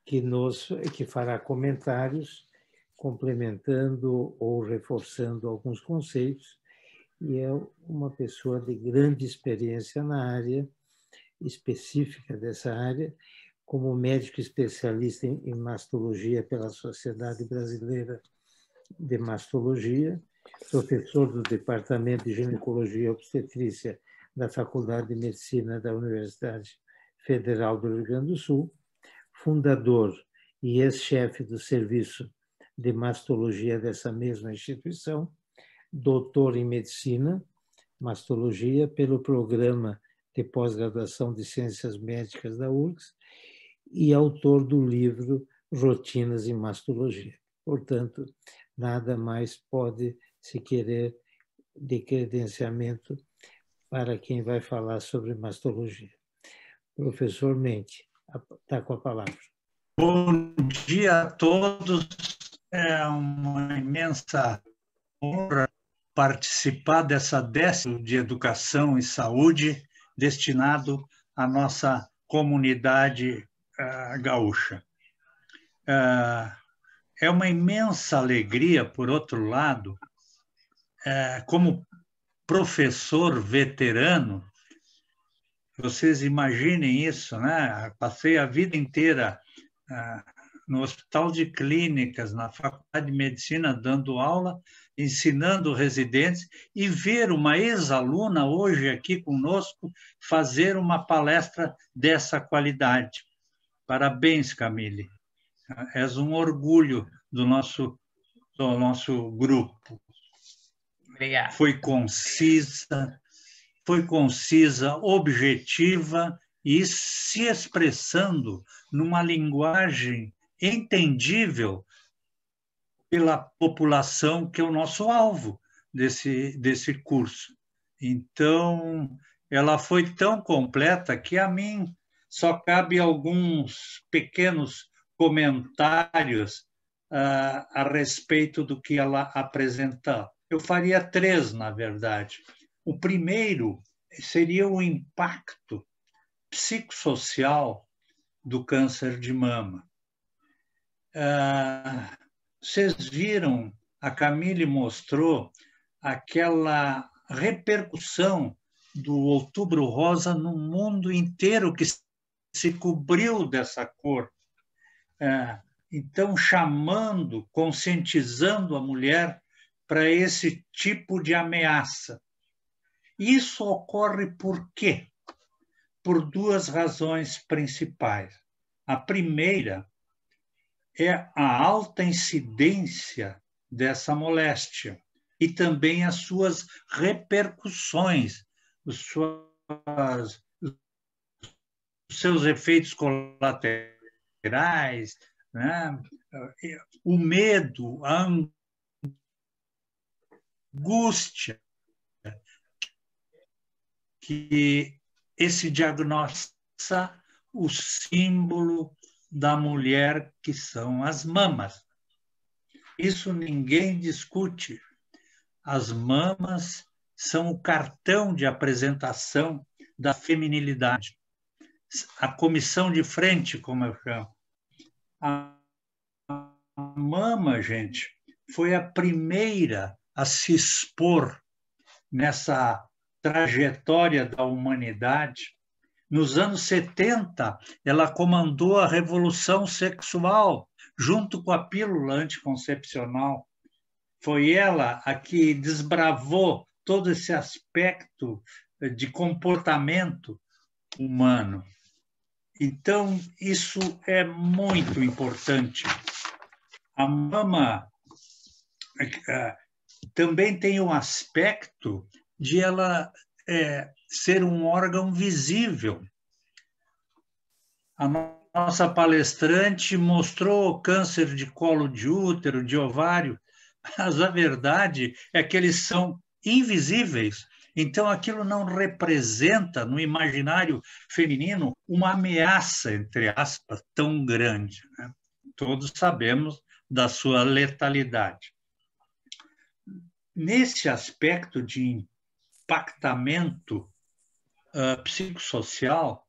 que fará comentários complementando ou reforçando alguns conceitos, e é uma pessoa de grande experiência na área específica dessa área, como médico especialista em mastologia pela Sociedade Brasileira de Mastologia, professor do Departamento de Ginecologia e Obstetrícia da Faculdade de Medicina da Universidade Federal do Rio Grande do Sul, fundador e ex-chefe do Serviço de Mastologia dessa mesma instituição, doutor em Medicina, Mastologia, pelo Programa de Pós-Graduação de Ciências Médicas da URGS e autor do livro Rotinas em Mastologia. Portanto, nada mais pode se querer de credenciamento para quem vai falar sobre mastologia. Professor Menck, está com a palavra. Bom dia a todos. É uma imensa honra participar dessa 10ª de Educação e Saúde destinado à nossa comunidade gaúcha. É uma imensa alegria, por outro lado, como professor veterano, vocês imaginem isso, né? Passei a vida inteira no Hospital de Clínicas, na Faculdade de Medicina, dando aula, ensinando residentes, e ver uma ex-aluna hoje aqui conosco fazer uma palestra dessa qualidade. Parabéns, Camille. És um orgulho do nosso grupo. Obrigada. Foi concisa, objetiva e se expressando numa linguagem entendível pela população que é o nosso alvo desse curso. Então, ela foi tão completa que a mim só cabe alguns pequenos comentários a respeito do que ela apresentou. Eu faria 3, na verdade. O primeiro seria o impacto psicossocial do câncer de mama. Vocês viram, a Camille mostrou aquela repercussão do Outubro Rosa no mundo inteiro, que se cobriu dessa cor. Então, chamando, conscientizando a mulher para esse tipo de ameaça. Isso ocorre por quê? Por 2 razões principais. A primeira é a alta incidência dessa moléstia e também as suas repercussões, os seus efeitos colaterais, né? O medo, a angústia que esse diagnóstico é o símbolo da mulher, que são as mamas. Isso ninguém discute. As mamas são o cartão de apresentação da feminilidade. A comissão de frente, como eu chamo. A mama, gente, foi a primeira a se expor nessa trajetória da humanidade. Nos anos 70, ela comandou a revolução sexual, junto com a pílula anticoncepcional. Foi ela a que desbravou todo esse aspecto de comportamento humano. Então, isso é muito importante. A mama também tem um aspecto de ela ser um órgão visível. A nossa palestrante mostrou o câncer de colo de útero, de ovário, mas a verdade é que eles são invisíveis. Então, aquilo não representa, no imaginário feminino, uma ameaça, entre aspas, tão grande, né? Todos sabemos da sua letalidade. Nesse aspecto de impactamento psicossocial,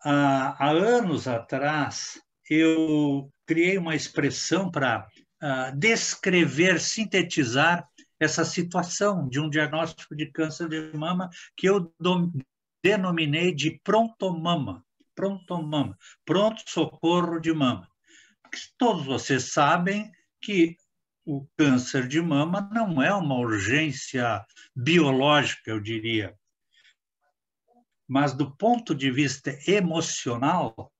há anos atrás, eu criei uma expressão para descrever, sintetizar essa situação de um diagnóstico de câncer de mama que eu denominei de prontomama, pronto-socorro de mama. Porque todos vocês sabem que o câncer de mama não é uma urgência biológica, eu diria. Mas, do ponto de vista emocional,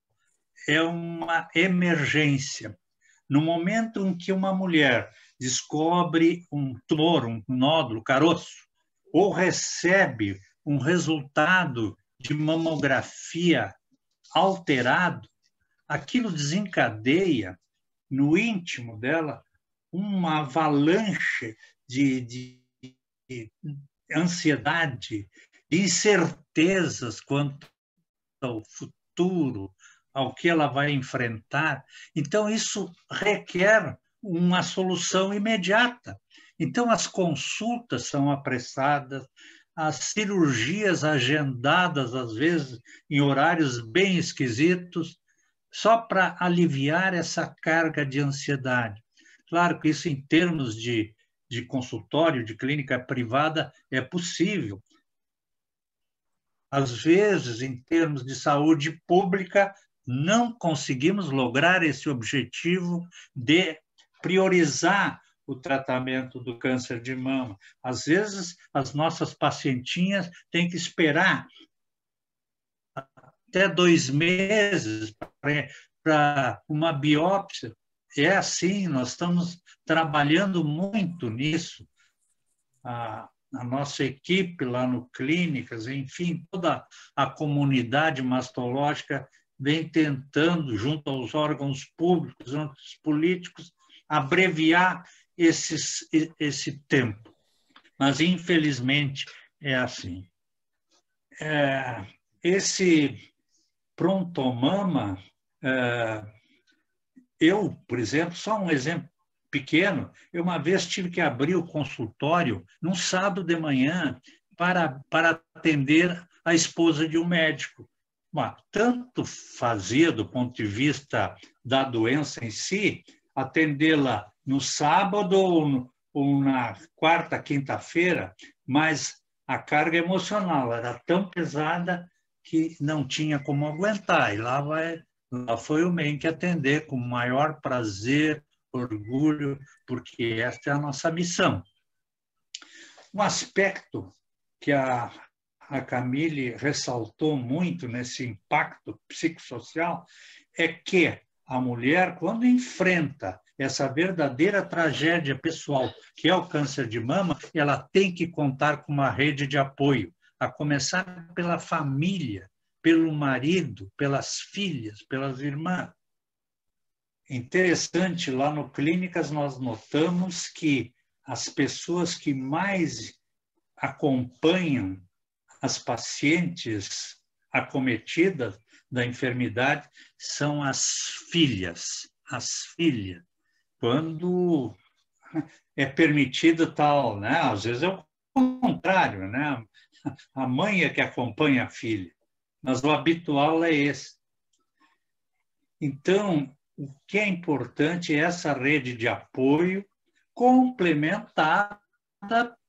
é uma emergência. No momento em que uma mulher descobre um tumor, um nódulo, caroço, ou recebe um resultado de mamografia alterado, aquilo desencadeia no íntimo dela uma avalanche de ansiedade, de incertezas quanto ao futuro, ao que ela vai enfrentar. Então, isso requer uma solução imediata. Então, as consultas são apressadas, as cirurgias agendadas, às vezes, em horários bem esquisitos, só para aliviar essa carga de ansiedade. Claro que isso, em termos de consultório, de clínica privada, é possível. Às vezes, em termos de saúde pública, não conseguimos lograr esse objetivo de priorizar o tratamento do câncer de mama. Às vezes, as nossas pacientinhas têm que esperar até 2 meses para uma biópsia. É assim, nós estamos trabalhando muito nisso. A nossa equipe lá no Clínicas, enfim, toda a comunidade mastológica vem tentando, junto aos órgãos públicos, junto aos políticos, abreviar esse tempo. Mas, infelizmente, é assim. Esse prontomama, eu, por exemplo, só um exemplo pequeno, eu uma vez tive que abrir o consultório num sábado de manhã para atender a esposa de um médico. Mas, tanto fazia do ponto de vista da doença em si, atendê-la no sábado ou na quarta, quinta-feira, mas a carga emocional era tão pesada que não tinha como aguentar. E lá foi o MEN que atender com o maior prazer, orgulho, porque esta é a nossa missão. Um aspecto que a Camille ressaltou muito nesse impacto psicossocial é que a mulher, quando enfrenta essa verdadeira tragédia pessoal, que é o câncer de mama, ela tem que contar com uma rede de apoio, a começar pela família, pelo marido, pelas filhas, pelas irmãs. Interessante, lá no Clínicas nós notamos que as pessoas que mais acompanham as pacientes acometidas da enfermidade são as filhas. As filhas, quando é permitido tal, né? Às vezes é o contrário, né? A mãe é que acompanha a filha, mas o habitual é esse. Então, o que é importante é essa rede de apoio complementada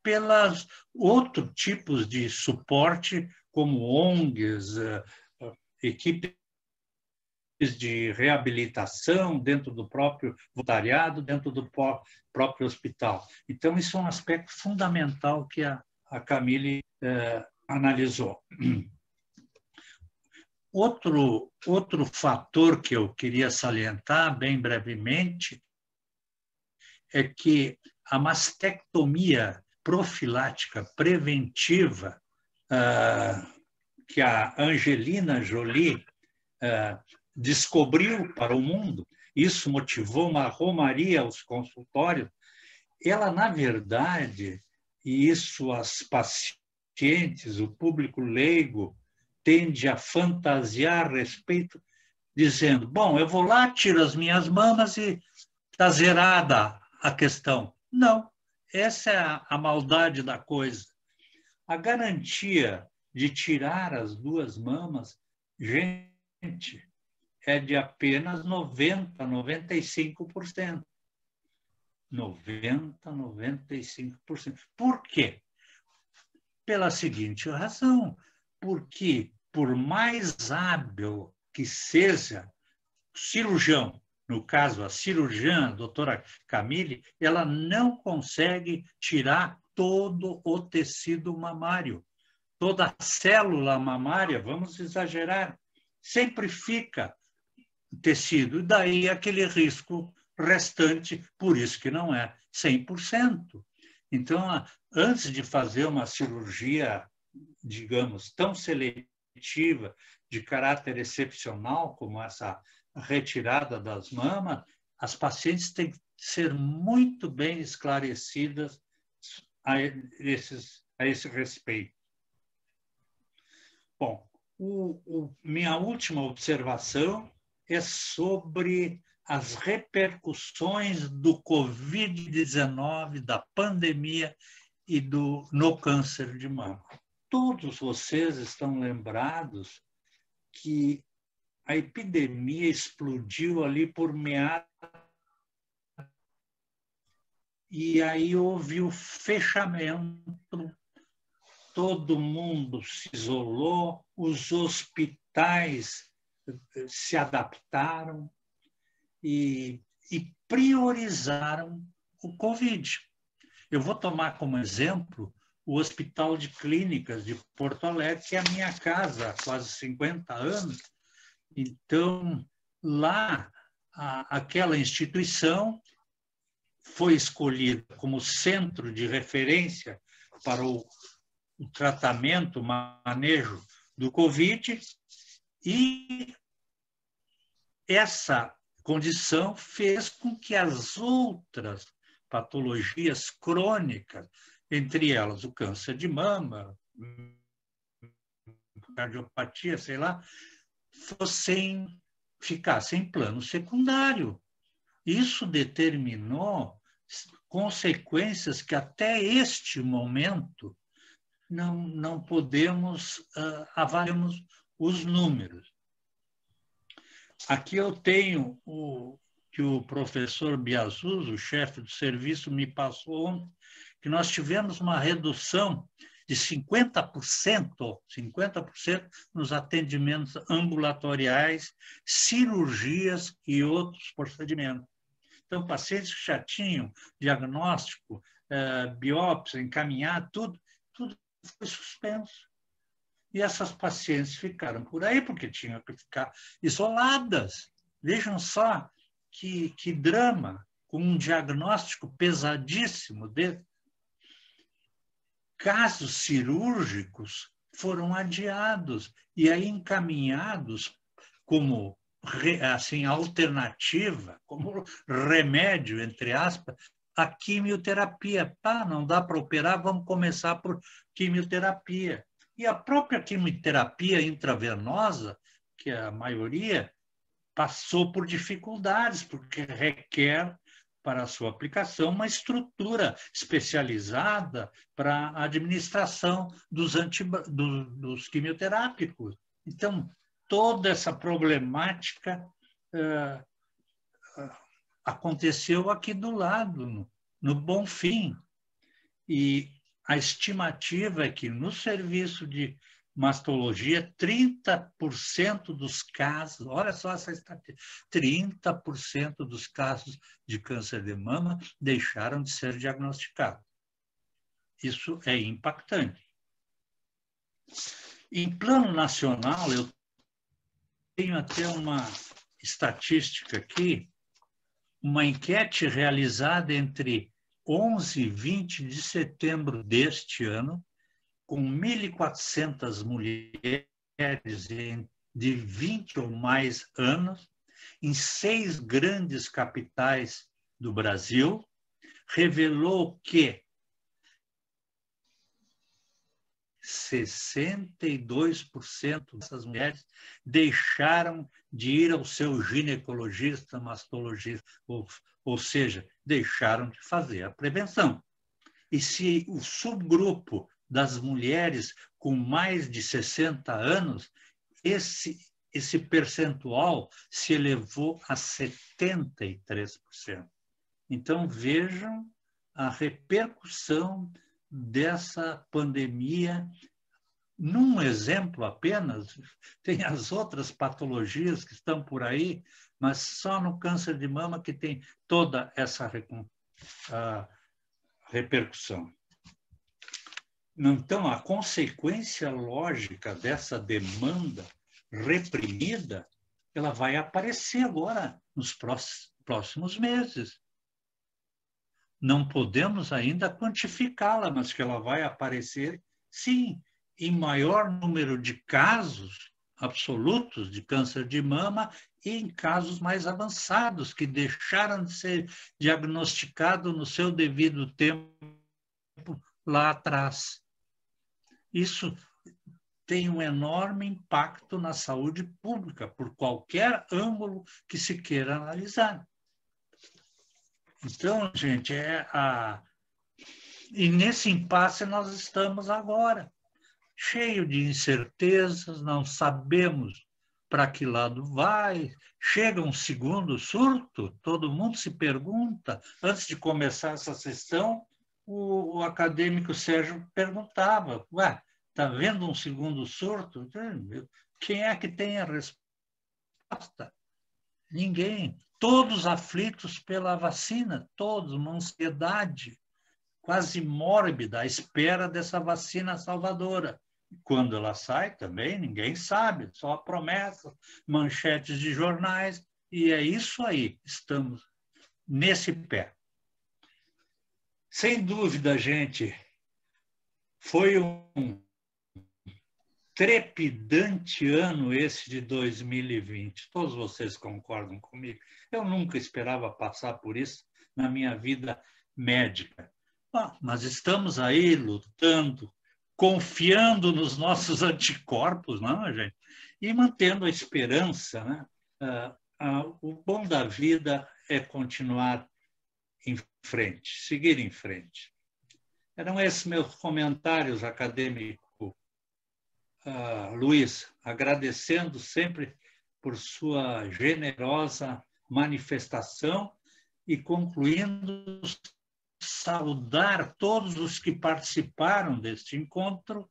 pelas outros tipos de suporte, como ONGs, equipes de reabilitação dentro do próprio voluntariado, dentro do próprio hospital. Então, isso é um aspecto fundamental que a Camille analisou. Outro fator que eu queria salientar, bem brevemente, é que a mastectomia profilática preventiva, que a Angelina Jolie descobriu para o mundo, isso motivou uma romaria aos consultórios, ela, na verdade, e isso as pacientes, o público leigo, tende a fantasiar a respeito, dizendo, bom, eu vou lá, tiro as minhas mamas e está zerada a questão. Não, essa é a maldade da coisa. A garantia de tirar as 2 mamas, gente, é de apenas 90%, 95%. 90%, 95%. Por quê? Pela seguinte razão, porque por mais hábil que seja o cirurgião, no caso a cirurgiã, a doutora Camille, ela não consegue tirar todo o tecido mamário, toda a célula mamária, vamos exagerar, sempre fica tecido, e daí aquele risco restante, por isso que não é 100%. Então, antes de fazer uma cirurgia, digamos, tão seletiva, de caráter excepcional, como essa retirada das mamas, as pacientes têm que ser muito bem esclarecidas a esse respeito. Bom, minha última observação é sobre as repercussões do Covid-19, da pandemia e no câncer de mama. Todos vocês estão lembrados que a epidemia explodiu ali por meados e aí houve o fechamento, todo mundo se isolou, os hospitais se adaptaram e priorizaram o Covid. Eu vou tomar como exemplo o Hospital de Clínicas de Porto Alegre, que é a minha casa há quase 50 anos. Então, lá, aquela instituição foi escolhida como centro de referência para o tratamento, manejo do Covid, e essa condição fez com que as outras patologias crônicas, entre elas o câncer de mama, cardiopatia, sei lá, ficassem em plano secundário. Isso determinou consequências que até este momento não podemos avaliarmos os números. Aqui eu tenho que o professor Biazuz, o chefe do serviço, me passou ontem, que nós tivemos uma redução de 50% nos atendimentos ambulatoriais, cirurgias e outros procedimentos. Então, pacientes que já tinham diagnóstico, biópsia, encaminhado, tudo foi suspenso. E essas pacientes ficaram por aí porque tinham que ficar isoladas. Vejam só que drama, com um diagnóstico pesadíssimo dele. Casos cirúrgicos foram adiados e aí encaminhados como assim, alternativa, como remédio, entre aspas, a quimioterapia. Não dá para operar, vamos começar por quimioterapia. E a própria quimioterapia intravenosa, que a maioria passou por dificuldades, porque requer, para a sua aplicação, uma estrutura especializada para a administração dos quimioterápicos. Então, toda essa problemática aconteceu aqui do lado, no Bonfim. E a estimativa é que no serviço de mastologia, 30% dos casos, olha só essa estatística, 30% dos casos de câncer de mama deixaram de ser diagnosticados. Isso é impactante. Em plano nacional, eu tenho até uma estatística aqui, uma enquete realizada entre 11 e 20 de setembro deste ano, com 1.400 mulheres de 20 ou mais anos, em 6 grandes capitais do Brasil, revelou que 62% dessas mulheres deixaram de ir ao seu ginecologista, mastologista, ou seja, deixaram de fazer a prevenção. E se o subgrupo das mulheres com mais de 60 anos, esse percentual se elevou a 73%. Então, vejam a repercussão dessa pandemia. Num exemplo apenas, tem as outras patologias que estão por aí, mas só no câncer de mama que tem toda essa repercussão. Então, a consequência lógica dessa demanda reprimida, ela vai aparecer agora nos próximos meses. Não podemos ainda quantificá-la, mas que ela vai aparecer, sim, em maior número de casos absolutos de câncer de mama e em casos mais avançados, que deixaram de ser diagnosticados no seu devido tempo lá atrás. Isso tem um enorme impacto na saúde pública, por qualquer ângulo que se queira analisar. Então, gente, e nesse impasse nós estamos agora, cheio de incertezas, não sabemos para que lado vai. Chega um segundo surto, todo mundo se pergunta. Antes de começar essa sessão, o acadêmico Sérgio perguntava, está vendo um segundo surto? Quem é que tem a resposta? resposta. Ninguém. Todos aflitos pela vacina, todos, uma ansiedade quase mórbida à espera dessa vacina salvadora. Quando ela sai, também ninguém sabe, só a promessa, manchetes de jornais, e é isso aí, estamos nesse pé. Sem dúvida, gente, foi um trepidante ano esse de 2020. Todos vocês concordam comigo? Eu nunca esperava passar por isso na minha vida médica. Mas estamos aí lutando, confiando nos nossos anticorpos, não, gente? E mantendo a esperança, né? O bom da vida é continuar em frente, seguir em frente. Eram esses meus comentários, acadêmico Luiz, agradecendo sempre por sua generosa manifestação e concluindo saudar todos os que participaram deste encontro,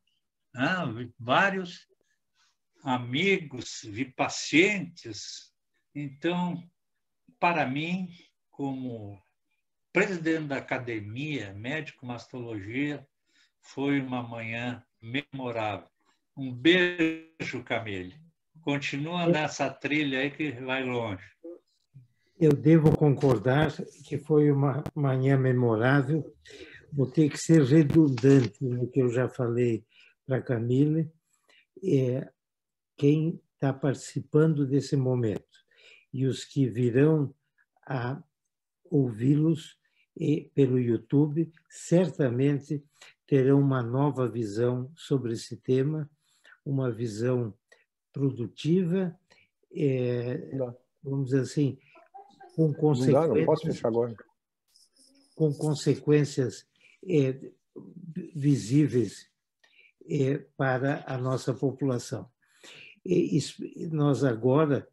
né? Vários amigos, vi pacientes. Então, para mim, como presidente da academia, médico mastologia, foi uma manhã memorável. Um beijo, Camille. Continua nessa trilha aí que vai longe. Eu devo concordar que foi uma manhã memorável. Vou ter que ser redundante no que eu já falei para a Camille. Quem está participando desse momento e os que virão a ouvi-los pelo YouTube, certamente terão uma nova visão sobre esse tema, uma visão produtiva, vamos dizer assim, com consequências. Não posso fechar agora. Com consequências visíveis para a nossa população. E nós agora,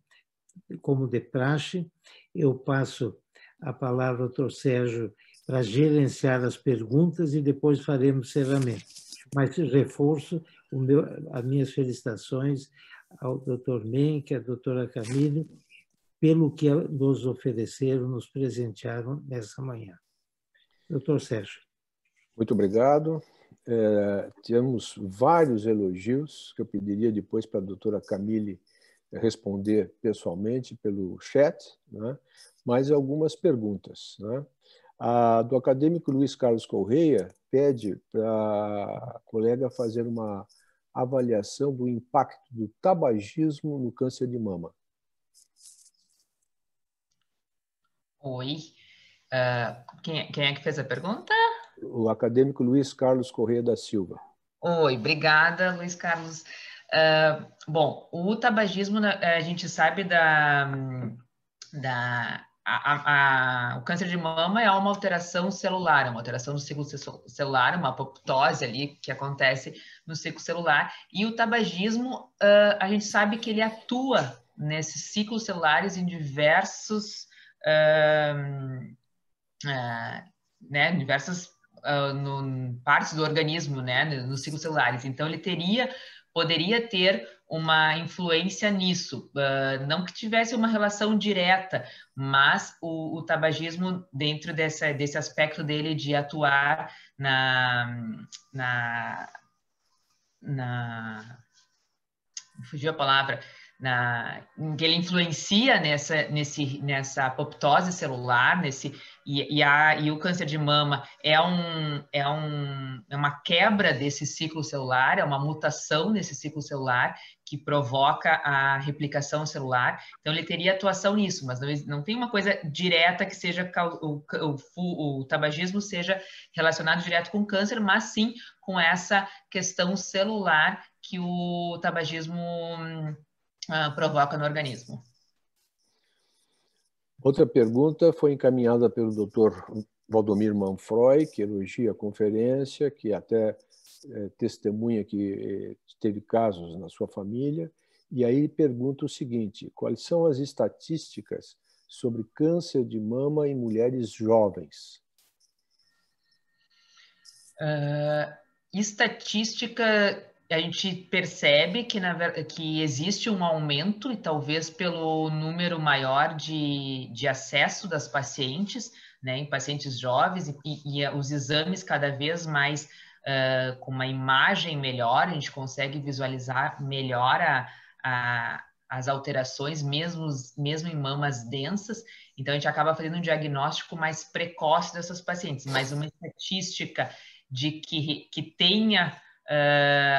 como de praxe, eu passo a palavra ao Dr. Sérgio para gerenciar as perguntas e depois faremos encerramento. Mas reforço as minhas felicitações ao Dr. Menck, à doutora Camille, pelo que nos ofereceram, nos presentearam nessa manhã. Dr. Sérgio. Muito obrigado. Temos vários elogios que eu pediria depois para a doutora Camille responder pessoalmente pelo chat, né? Mas algumas perguntas, né? Do acadêmico Luiz Carlos Correia pede para a colega fazer uma avaliação do impacto do tabagismo no câncer de mama. Oi. Quem é que fez a pergunta? O acadêmico Luiz Carlos Correia da Silva. Oi, obrigada, Luiz Carlos. Bom, o tabagismo, a gente sabe o câncer de mama é uma alteração celular, é uma alteração do ciclo celular, uma apoptose ali que acontece no ciclo celular. E o tabagismo, a gente sabe que ele atua nesses ciclos celulares em diversos, diversas partes do organismo, né, nos ciclos celulares. Então, ele poderia ter uma influência nisso, não que tivesse uma relação direta, mas o tabagismo, dentro desse aspecto dele de atuar fugiu a palavra, em que ele influencia nessa apoptose celular, e o câncer de mama é uma quebra desse ciclo celular, é uma mutação nesse ciclo celular que provoca a replicação celular. Então, ele teria atuação nisso, mas não tem uma coisa direta que seja o tabagismo seja relacionado direto com o câncer, mas sim com essa questão celular que o tabagismo provoca no organismo. Outra pergunta foi encaminhada pelo Dr. Valdomir Manfroy, que elogia a conferência, que até testemunha que teve casos na sua família, e aí pergunta o seguinte: quais são as estatísticas sobre câncer de mama em mulheres jovens? Estatística, a gente percebe que existe um aumento, e talvez pelo número maior de acesso das pacientes, né, em pacientes jovens, e os exames cada vez mais com uma imagem melhor, a gente consegue visualizar melhor as alterações, mesmo em mamas densas, então a gente acaba fazendo um diagnóstico mais precoce dessas pacientes, mas uma estatística de que tenha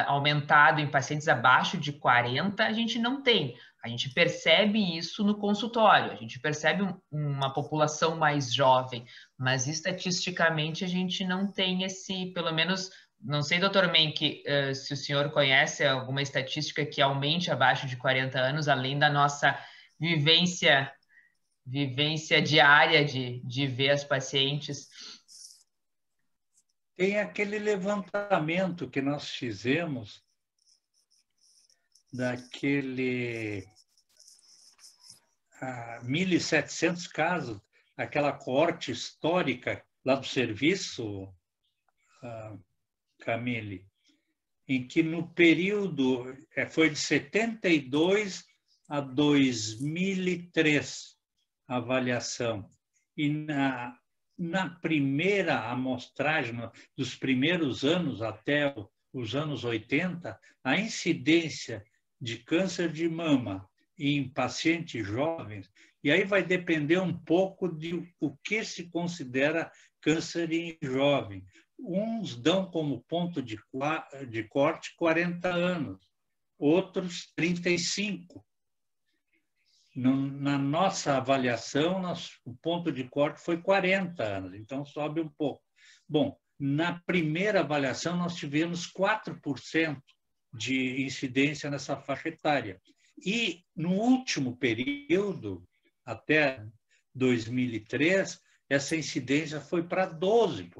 aumentado em pacientes abaixo de 40, a gente não tem. A gente percebe isso no consultório, a gente percebe uma população mais jovem, mas estatisticamente a gente não tem esse, pelo menos, não sei, doutor Menck, se o senhor conhece alguma estatística que aumente abaixo de 40 anos, além da nossa vivência diária de ver as pacientes. Tem aquele levantamento que nós fizemos daquele 1.700 casos, aquela coorte histórica lá do serviço, Camille, em que no período foi de 72 a 2003 a avaliação. E na primeira amostragem, dos primeiros anos até os anos 80, a incidência de câncer de mama em pacientes jovens, e aí vai depender um pouco de o que se considera câncer em jovem. Uns dão como ponto de corte 40 anos, outros 35. Na nossa avaliação, o ponto de corte foi 40 anos, então sobe um pouco. Bom, na primeira avaliação, nós tivemos 4% de incidência nessa faixa etária. E no último período, até 2003, essa incidência foi para 12%.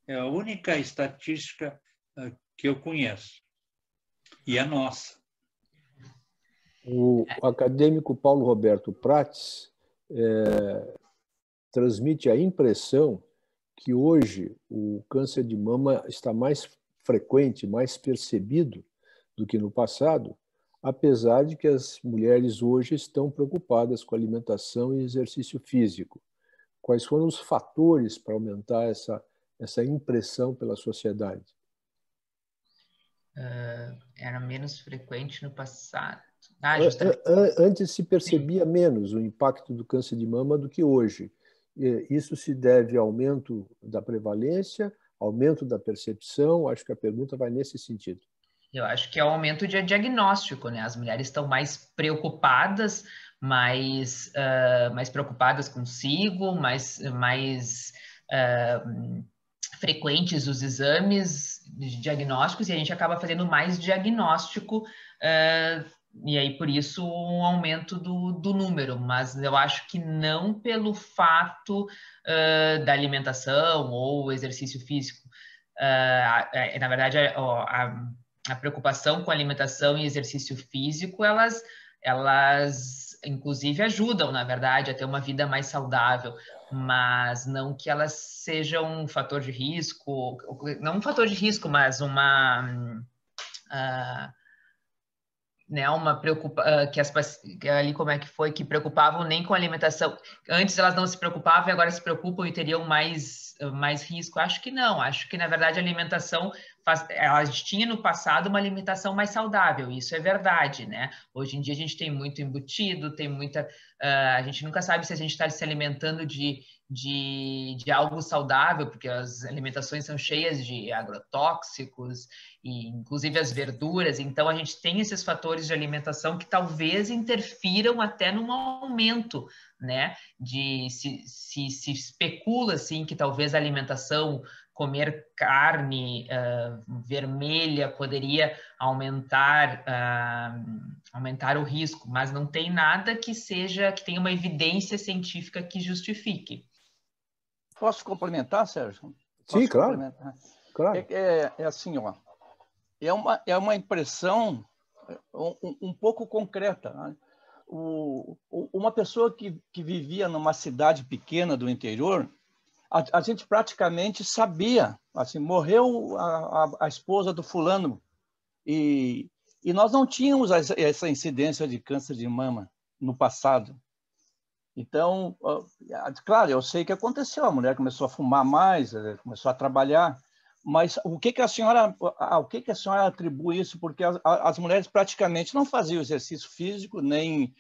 É a única estatística que eu conheço. E a nossa. O acadêmico Paulo Roberto Prates transmite a impressão que hoje o câncer de mama está mais frequente, mais percebido do que no passado, apesar de que as mulheres hoje estão preocupadas com alimentação e exercício físico. Quais foram os fatores para aumentar essa impressão pela sociedade? Era menos frequente no passado. Antes se percebia menos o impacto do câncer de mama do que hoje. Isso se deve ao aumento da prevalência, aumento da percepção? Acho que a pergunta vai nesse sentido. Eu acho que é o aumento de diagnóstico, né? As mulheres estão mais preocupadas, mais preocupadas consigo, mais frequentes os exames diagnósticos, e a gente acaba fazendo mais diagnóstico, e aí por isso um aumento do número, mas eu acho que não pelo fato da alimentação ou exercício físico. Na verdade, a preocupação com alimentação e exercício físico, elas inclusive ajudam, na verdade, a ter uma vida mais saudável, mas não que elas sejam um fator de risco, não um fator de risco, mas uma preocupação, que ali como é que foi, que preocupavam nem com a alimentação. Antes elas não se preocupavam e agora se preocupam e teriam mais risco. Acho que não, acho que na verdade a alimentação, ela tinha no passado uma alimentação mais saudável, isso é verdade, né? Hoje em dia a gente tem muito embutido, tem muita... a gente nunca sabe se a gente está se alimentando de algo saudável, porque as alimentações são cheias de agrotóxicos, e inclusive as verduras, então a gente tem esses fatores de alimentação que talvez interfiram até num aumento, né? Se especula assim que talvez a alimentação, comer carne vermelha poderia aumentar o risco, mas não tem nada que tenha uma evidência científica que justifique. Posso complementar, Sérgio? Sim, claro. Claro. É assim, ó. É uma impressão um pouco concreta, né? Uma pessoa que vivia numa cidade pequena do interior, a gente praticamente sabia, assim, morreu a esposa do fulano, e nós não tínhamos essa incidência de câncer de mama no passado. Então, claro, eu sei que aconteceu, a mulher começou a fumar mais, começou a trabalhar, mas o que a senhora atribui isso? Porque as mulheres praticamente não faziam exercício físico, nem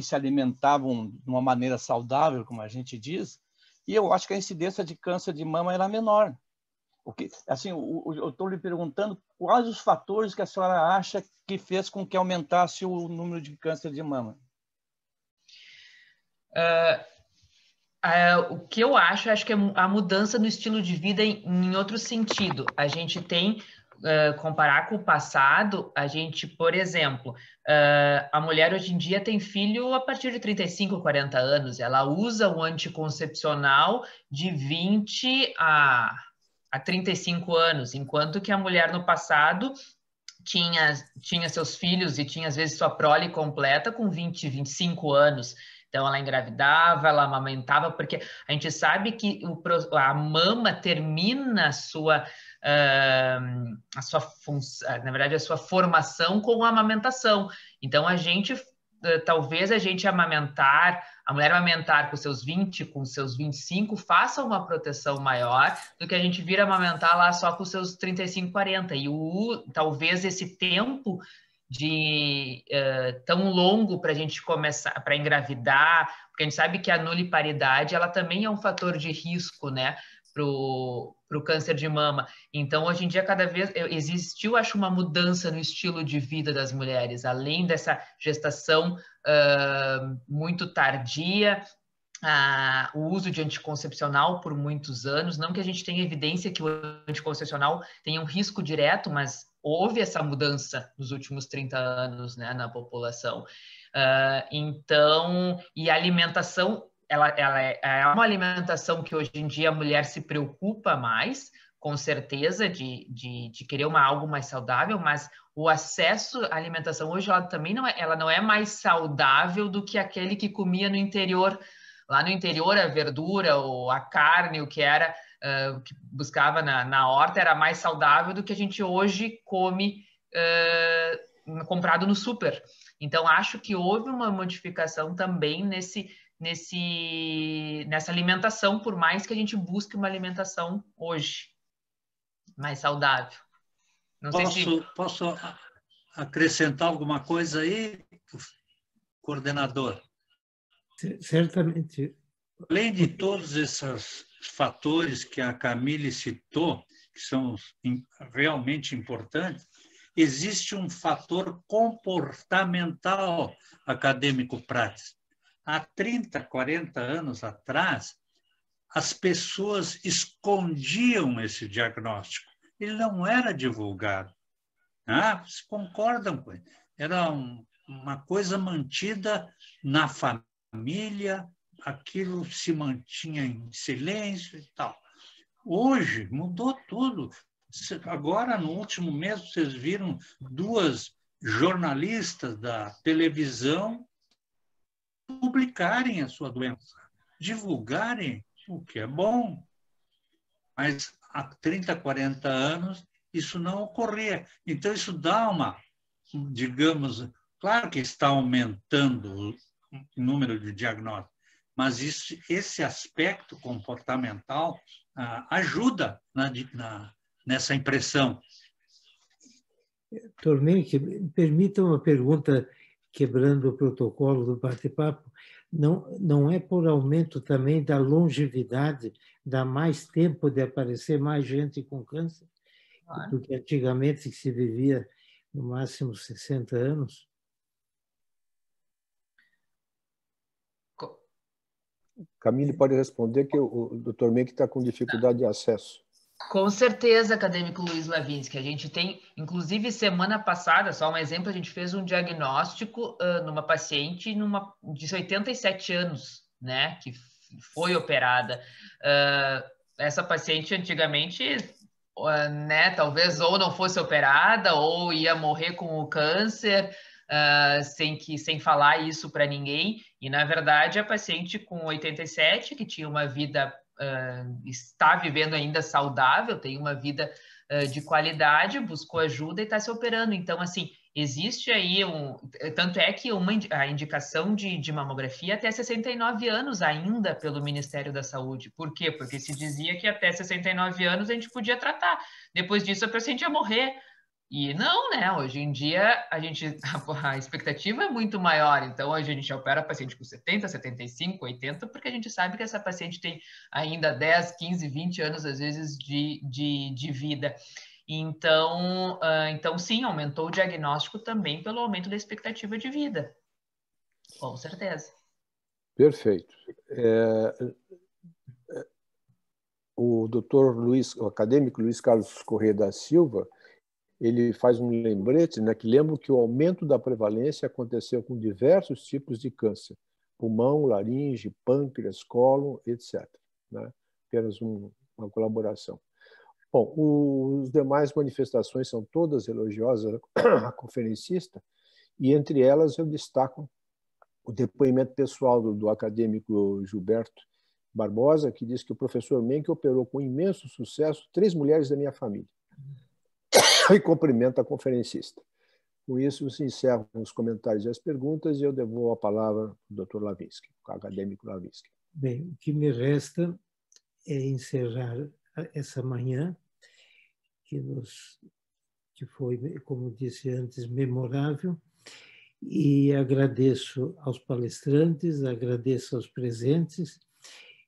se alimentavam de uma maneira saudável, como a gente diz, e eu acho que a incidência de câncer de mama era menor. Assim, eu estou lhe perguntando quais os fatores que a senhora acha que fez com que aumentasse o número de câncer de mama. O que eu acho que é a mudança no estilo de vida em outro sentido. A gente tem, comparar com o passado, a gente, por exemplo, a mulher hoje em dia tem filho a partir de 35, 40 anos. Ela usa o anticoncepcional de 20 a 35 anos, enquanto que a mulher no passado tinha seus filhos e tinha, às vezes, sua prole completa com 20, 25 anos. Então, ela engravidava, ela amamentava, porque a gente sabe que a mama termina na verdade, a sua formação com a amamentação. Então, talvez a mulher amamentar com seus 20, com seus 25, faça uma proteção maior do que a gente vir amamentar lá só com seus 35, 40. E talvez esse tempo tão longo para a gente começar, para engravidar, porque a gente sabe que a nuliparidade ela também é um fator de risco, né, para o câncer de mama. Então, hoje em dia, cada vez existiu, acho, uma mudança no estilo de vida das mulheres, além dessa gestação muito tardia, o uso de anticoncepcional por muitos anos. Não que a gente tenha evidência que o anticoncepcional tenha um risco direto, mas houve essa mudança nos últimos 30 anos, né, na população. Então, e a alimentação, ela é uma alimentação que hoje em dia a mulher se preocupa mais, com certeza, de querer algo mais saudável, mas o acesso à alimentação hoje ela não é mais saudável do que aquele que comia no interior. Lá no interior, a verdura ou a carne, o que era que buscava na horta, era mais saudável do que a gente hoje come comprado no super. Então, acho que houve uma modificação também nessa alimentação, por mais que a gente busque uma alimentação hoje mais saudável. Não sei se... Posso acrescentar alguma coisa aí, coordenador? Certamente. Além de todos esses fatores que a Camille citou, que são realmente importantes, existe um fator comportamental acadêmico-prático. Há 30, 40 anos atrás, as pessoas escondiam esse diagnóstico. Ele não era divulgado. Vocês concordam com ele? Era uma coisa mantida na família, aquilo se mantinha em silêncio e tal. Hoje mudou tudo. Agora, no último mês, vocês viram 2 jornalistas da televisão publicarem a sua doença, divulgarem, o que é bom. Mas há 30, 40 anos, isso não ocorria. Então, isso dá digamos, claro que está aumentando o número de diagnósticos, mas esse aspecto comportamental ajuda nessa impressão. Tormente, permita uma pergunta, quebrando o protocolo do bate-papo. Não é por aumento também da longevidade, dá mais tempo de aparecer mais gente com câncer, do que antigamente que se vivia no máximo 60 anos? Camille pode responder que o Dr. Menck está com dificuldade de acesso. Com certeza, acadêmico Luiz Levinsky. A gente tem, inclusive, semana passada, só um exemplo, a gente fez um diagnóstico numa paciente de 87 anos, né, que foi operada. Essa paciente, antigamente, né, talvez ou não fosse operada ou ia morrer com o câncer. sem falar isso para ninguém. E, na verdade, a paciente com 87, que tinha uma vida, está vivendo ainda saudável, tem uma vida de qualidade, buscou ajuda e está se operando. Então, assim, existe aí tanto é que a indicação de mamografia até 69 anos ainda pelo Ministério da Saúde. Por quê? Porque se dizia que até 69 anos a gente podia tratar. Depois disso, a paciente ia morrer. E não, né? Hoje em dia, a expectativa é muito maior. Então, hoje a gente opera paciente com 70, 75, 80, porque a gente sabe que essa paciente tem ainda 10, 15, 20 anos, às vezes, de vida. Então, sim, aumentou o diagnóstico também pelo aumento da expectativa de vida. Com certeza. Perfeito. O o acadêmico Luiz Carlos Corrêa da Silva, ele faz um lembrete, né, que lembra que o aumento da prevalência aconteceu com diversos tipos de câncer, pulmão, laringe, pâncreas, cólon, etc. Né? Apenas uma colaboração. Bom, as demais manifestações são todas elogiosas à conferencista, e entre elas eu destaco o depoimento pessoal do acadêmico Gilberto Barbosa, que diz que o professor Menck operou com imenso sucesso 3 mulheres da minha família. E cumprimenta a conferencista. Com isso, se encerram os comentários e as perguntas, e eu devolvo a palavra ao Dr. Lavinsky, ao acadêmico Lavinsky. Bem, o que me resta é encerrar essa manhã, que foi, como disse antes, memorável, e agradeço aos palestrantes, agradeço aos presentes,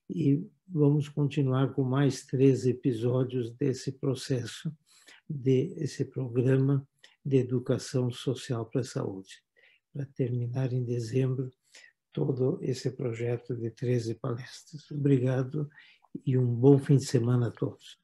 e vamos continuar com mais 3 episódios desse processo, desse programa de educação social para a saúde, para terminar em dezembro todo esse projeto de 13 palestras. Obrigado e um bom fim de semana a todos.